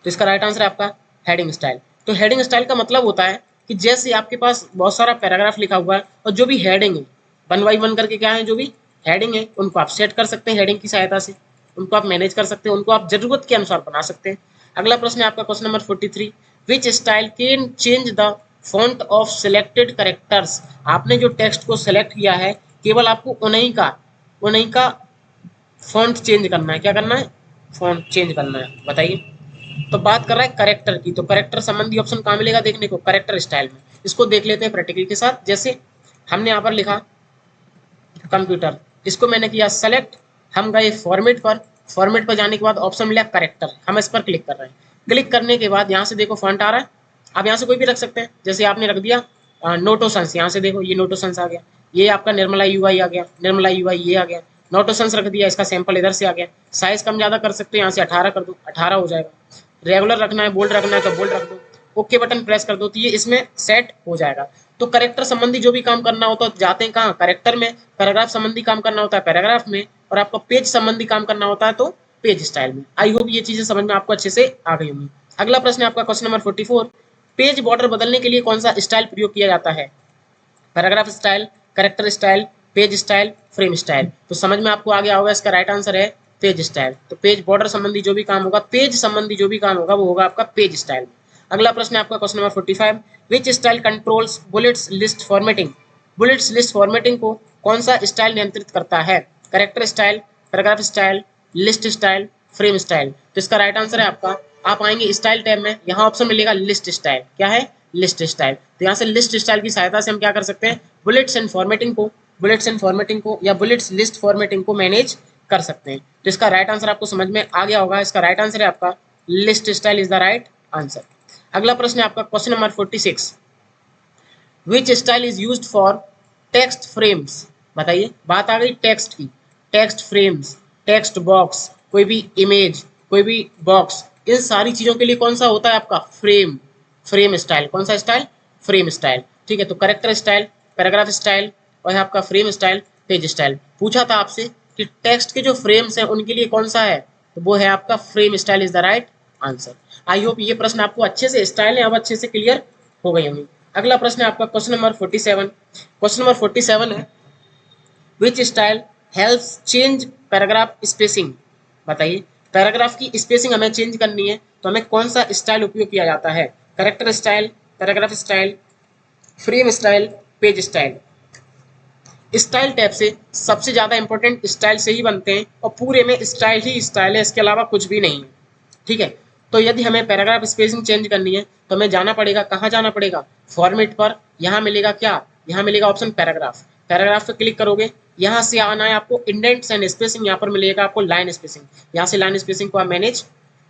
तो इसका राइट आंसर है आपका हेडिंग स्टाइल। तो हेडिंग स्टाइल का मतलब होता है कि जैसे आपके पास बहुत सारा पैराग्राफ लिखा हुआ है और जो भी हेडिंग है, 1 बाई 1 करके क्या है, जो भी हेडिंग है उनको आप सेट कर सकते हैं, हेडिंग की सहायता से उनको आप मैनेज कर सकते हैं, उनको आप जरूरत के अनुसार बना सकते हैं। अगला प्रश्न है आपका question number 43, which style can change the font of selected characters. आपने जो टेक्स्ट को सिलेक्ट किया है, केवल आपको उन्हीं का फॉन्ट चेंज करना है। क्या करना है, फॉन्ट चेंज करना है, बताइए। तो बात कर रहा है करेक्टर की, तो करेक्टर संबंधी ऑप्शन कहाँ मिलेगा देखने को, करेक्टर स्टाइल में। इसको देख लेते हैं प्रैक्टिकल के साथ। जैसे हमने यहाँ पर लिखा कंप्यूटर, इसको मैंने किया सेलेक्ट, हम गए फॉर्मेट पर, फॉर्मेट पर जाने के बाद ऑप्शन मिला करेक्टर, हम इस पर क्लिक कर रहे हैं। क्लिक करने के बाद यहाँ से देखो फॉन्ट आ रहा है, आप यहाँ से कोई भी रख सकते हैं। जैसे आपने रख दिया नोटोसंस, यहाँ से देखो ये नोटोसंस आ गया, ये आपका निर्मला यूआई आ गया, निर्मला यूआई ये आ गया, नोटोसंस रख दिया, इसका सैंपल इधर से आ गया। साइज कम ज़्यादा कर सकते हो, यहाँ से 18 कर दो, 18 हो जाएगा। रेगुलर रखना है, बोल्ड रखना है तो बोल्ड रख दो, ओके बटन प्रेस कर दो, तो ये इसमें सेट हो जाएगा। तो करेक्टर संबंधी जो भी काम करना होता है जाते हैं कहाँ, करेक्टर में। पैराग्राफ संबंधी काम करना होता है पैराग्राफ में, और आपका पेज संबंधी काम करना होता है तो पेज स्टाइल में। आई होप ये चीजें समझ में आपको अच्छे से आ गई होंगी। अगला प्रश्न है आपका क्वेश्चन नंबर 44, पेज बॉर्डर बदलने के लिए कौन सा स्टाइल प्रयोग किया जाता है। Paragraph style, character style, page style, frame style. तो समझ में आपको आ गया होगा, इसका राइट आंसर है पेज स्टाइल। तो पेज बॉर्डर संबंधी जो भी काम होगा, पेज संबंधी जो भी काम होगा वो होगा आपका पेज स्टाइल। अगला प्रश्न है आपका क्वेश्चन नंबर 45, विच style controls bullets list formatting. Bullets list formatting को कौन सा स्टाइल नियंत्रित करता है। Character style, paragraph style, list style, frame style. तो इसका राइट आंसर है आपका, आप आएंगे स्टाइल टैब में, यहाँ ऑप्शन मिलेगा लिस्ट स्टाइल। क्या है, लिस्ट स्टाइल। तो यहाँ से लिस्ट स्टाइल की सहायता से हम क्या कर सकते हैं, बुलेट्स एंड फॉर्मेटिंग को या बुलेट्स लिस्ट फॉर्मेटिंग को मैनेज कर सकते हैं। तो इसका राइट आंसर आपको समझ में आ गया होगा, इसका राइट आंसर है आपका list style is the right answer. अगला प्रश्न है आपका question number 46, which style is used for text frames, बताइए, बात आ गई टेक्स्ट की, टेक्स्ट फ्रेम्स, टेक्स्ट बॉक्स, कोई भी इमेज, कोई भी बॉक्स, इन सारी चीजों के लिए कौन सा होता है आपका फ्रेम, फ्रेम स्टाइल, कौन सा स्टाइल, फ्रेम स्टाइल। ठीक है, तो करेक्टर स्टाइल, पैराग्राफ स्टाइल और है आपका फ्रेम स्टाइल, पेज स्टाइल। पूछा था आपसे कि टेक्स्ट के जो फ्रेम्स हैं उनके लिए कौन सा है, तो वो है आपका frame style is the right answer. I hope ये प्रश्न आपको अच्छे से स्टाइल है अब अच्छे से क्लियर हो गई होंगी। अगला प्रश्न है आपका क्वेश्चन नंबर 47। क्वेश्चन नंबर 47 है विच style helps change paragraph spacing, बताइए पैराग्राफ की स्पेसिंग हमें चेंज करनी है तो हमें कौन सा स्टाइल उपयोग किया जाता है, character style, paragraph style, frame style, page style. Style tab से सबसे ज्यादा इंपॉर्टेंट स्टाइल से ही बनते हैं और पूरे में स्टाइल ही स्टाइल है, इसके अलावा कुछ भी नहीं है। ठीक है, तो यदि हमें पैराग्राफ स्पेसिंग चेंज करनी है तो हमें जाना पड़ेगा, कहाँ जाना पड़ेगा, फॉर्मेट पर, यहाँ मिलेगा क्या, यहाँ मिलेगा ऑप्शन पैराग्राफ, पैराग्राफ पे क्लिक करोगे, यहाँ से आना है आपको इंडेंट्स एंड स्पेसिंग, यहाँ पर मिलेगा आपको लाइन स्पेसिंग, यहाँ से लाइन स्पेसिंग को आप मैनेज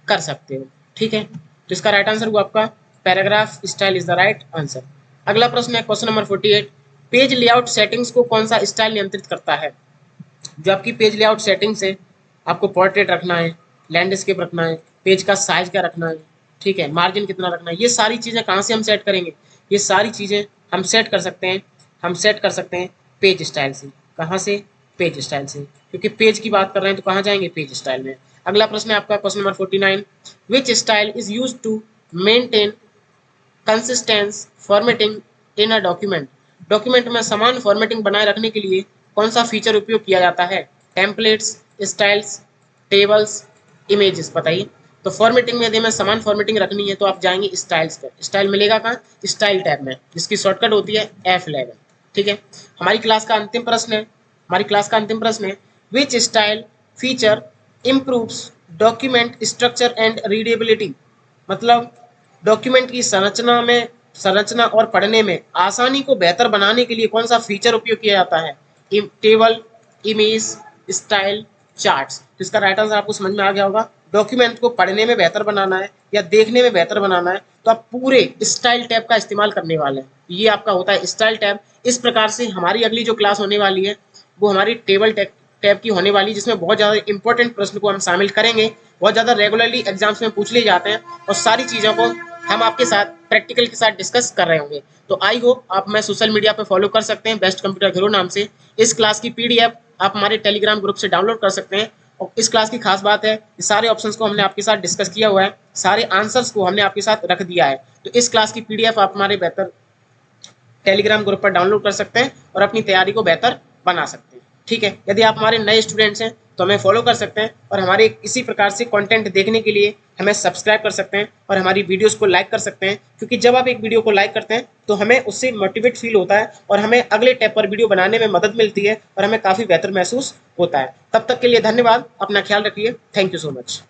कर सकते हो। ठीक है, तो इसका राइट आंसर हुआ आपका paragraph style is the right answer. अगला प्रश्न है question number 48, page layout settings को कौन सा स्टाइल नियंत्रित करता है। जो आपकी पेज लेआउट सेटिंग्स है, आपको पोर्ट्रेट रखना है, लैंडस्केप रखना है, पेज का साइज क्या रखना है, ठीक है, मार्जिन कितना रखना है, ये सारी चीज़ें कहाँ से हम सेट करेंगे, ये सारी चीज़ें हम सेट कर सकते हैं, हम सेट कर सकते हैं पेज स्टाइल से। कहाँ से, पेज स्टाइल से, क्योंकि पेज की बात कर रहे हैं तो कहाँ जाएंगे, पेज स्टाइल में। अगला प्रश्न है आपका question number 49, which style is use to maintain consistence formatting in a document, document में समान फॉर्मेटिंग बनाए रखने के लिए कौन सा फीचर उपयोग किया जाता है, टेम्पलेट्स, स्टाइल्स, टेबल्स, इमेजेस, बताइए। तो फॉर्मेटिंग में यदि हमें समान फॉर्मेटिंग रखनी है तो आप जाएंगे स्टाइल्स पर, स्टाइल मिलेगा कहाँ, स्टाइल टैब में, जिसकी शॉर्टकट होती है F11। ठीक है, हमारी क्लास का अंतिम प्रश्न है, हमारी क्लास का अंतिम प्रश्न है विच style feature improves document structure and readability, मतलब डॉक्यूमेंट की संरचना और पढ़ने में आसानी को बेहतर बनाने के लिए कौन सा फीचर उपयोग किया जाता है, टेबल, इमेज, स्टाइल, चार्ट्स। तो इसका राइट आंसर आपको समझ में आ गया होगा, डॉक्यूमेंट को पढ़ने में बेहतर बनाना है या देखने में बेहतर बनाना है तो आप पूरे स्टाइल टैब का इस्तेमाल करने वाले हैं, ये आपका होता है स्टाइल टैब। इस प्रकार से हमारी अगली जो क्लास होने वाली है वो हमारी टेबल टैब की होने वाली, जिसमें बहुत ज़्यादा इंपॉर्टेंट प्रश्न को हम शामिल करेंगे, बहुत ज़्यादा रेगुलरली एग्जाम्स में पूछ लिए जाते हैं और सारी चीज़ों को हम आपके साथ प्रैक्टिकल के साथ डिस्कस कर रहे होंगे। तो आई होप आप मैं सोशल मीडिया पे फॉलो कर सकते हैं बेस्ट कंप्यूटर हीरो नाम से। इस क्लास की PDF आप हमारे टेलीग्राम ग्रुप से डाउनलोड कर सकते हैं और इस क्लास की खास बात है कि सारे ऑप्शंस को हमने आपके साथ डिस्कस किया हुआ है, सारे आंसर्स को हमने आपके साथ रख दिया है। तो इस क्लास की PDF आप हमारे बेहतर टेलीग्राम ग्रुप पर डाउनलोड कर सकते हैं और अपनी तैयारी को बेहतर बना सकते हैं। ठीक है, यदि आप हमारे नए स्टूडेंट्स हैं तो हमें फॉलो कर सकते हैं और हमारे इसी प्रकार से कंटेंट देखने के लिए हमें सब्सक्राइब कर सकते हैं और हमारी वीडियोस को लाइक कर सकते हैं, क्योंकि जब आप एक वीडियो को लाइक करते हैं तो हमें उससे मोटिवेट फील होता है और हमें अगले टैब पर वीडियो बनाने में मदद मिलती है और हमें काफ़ी बेहतर महसूस होता है। तब तक के लिए धन्यवाद, अपना ख्याल रखिए, थैंक यू सो मच।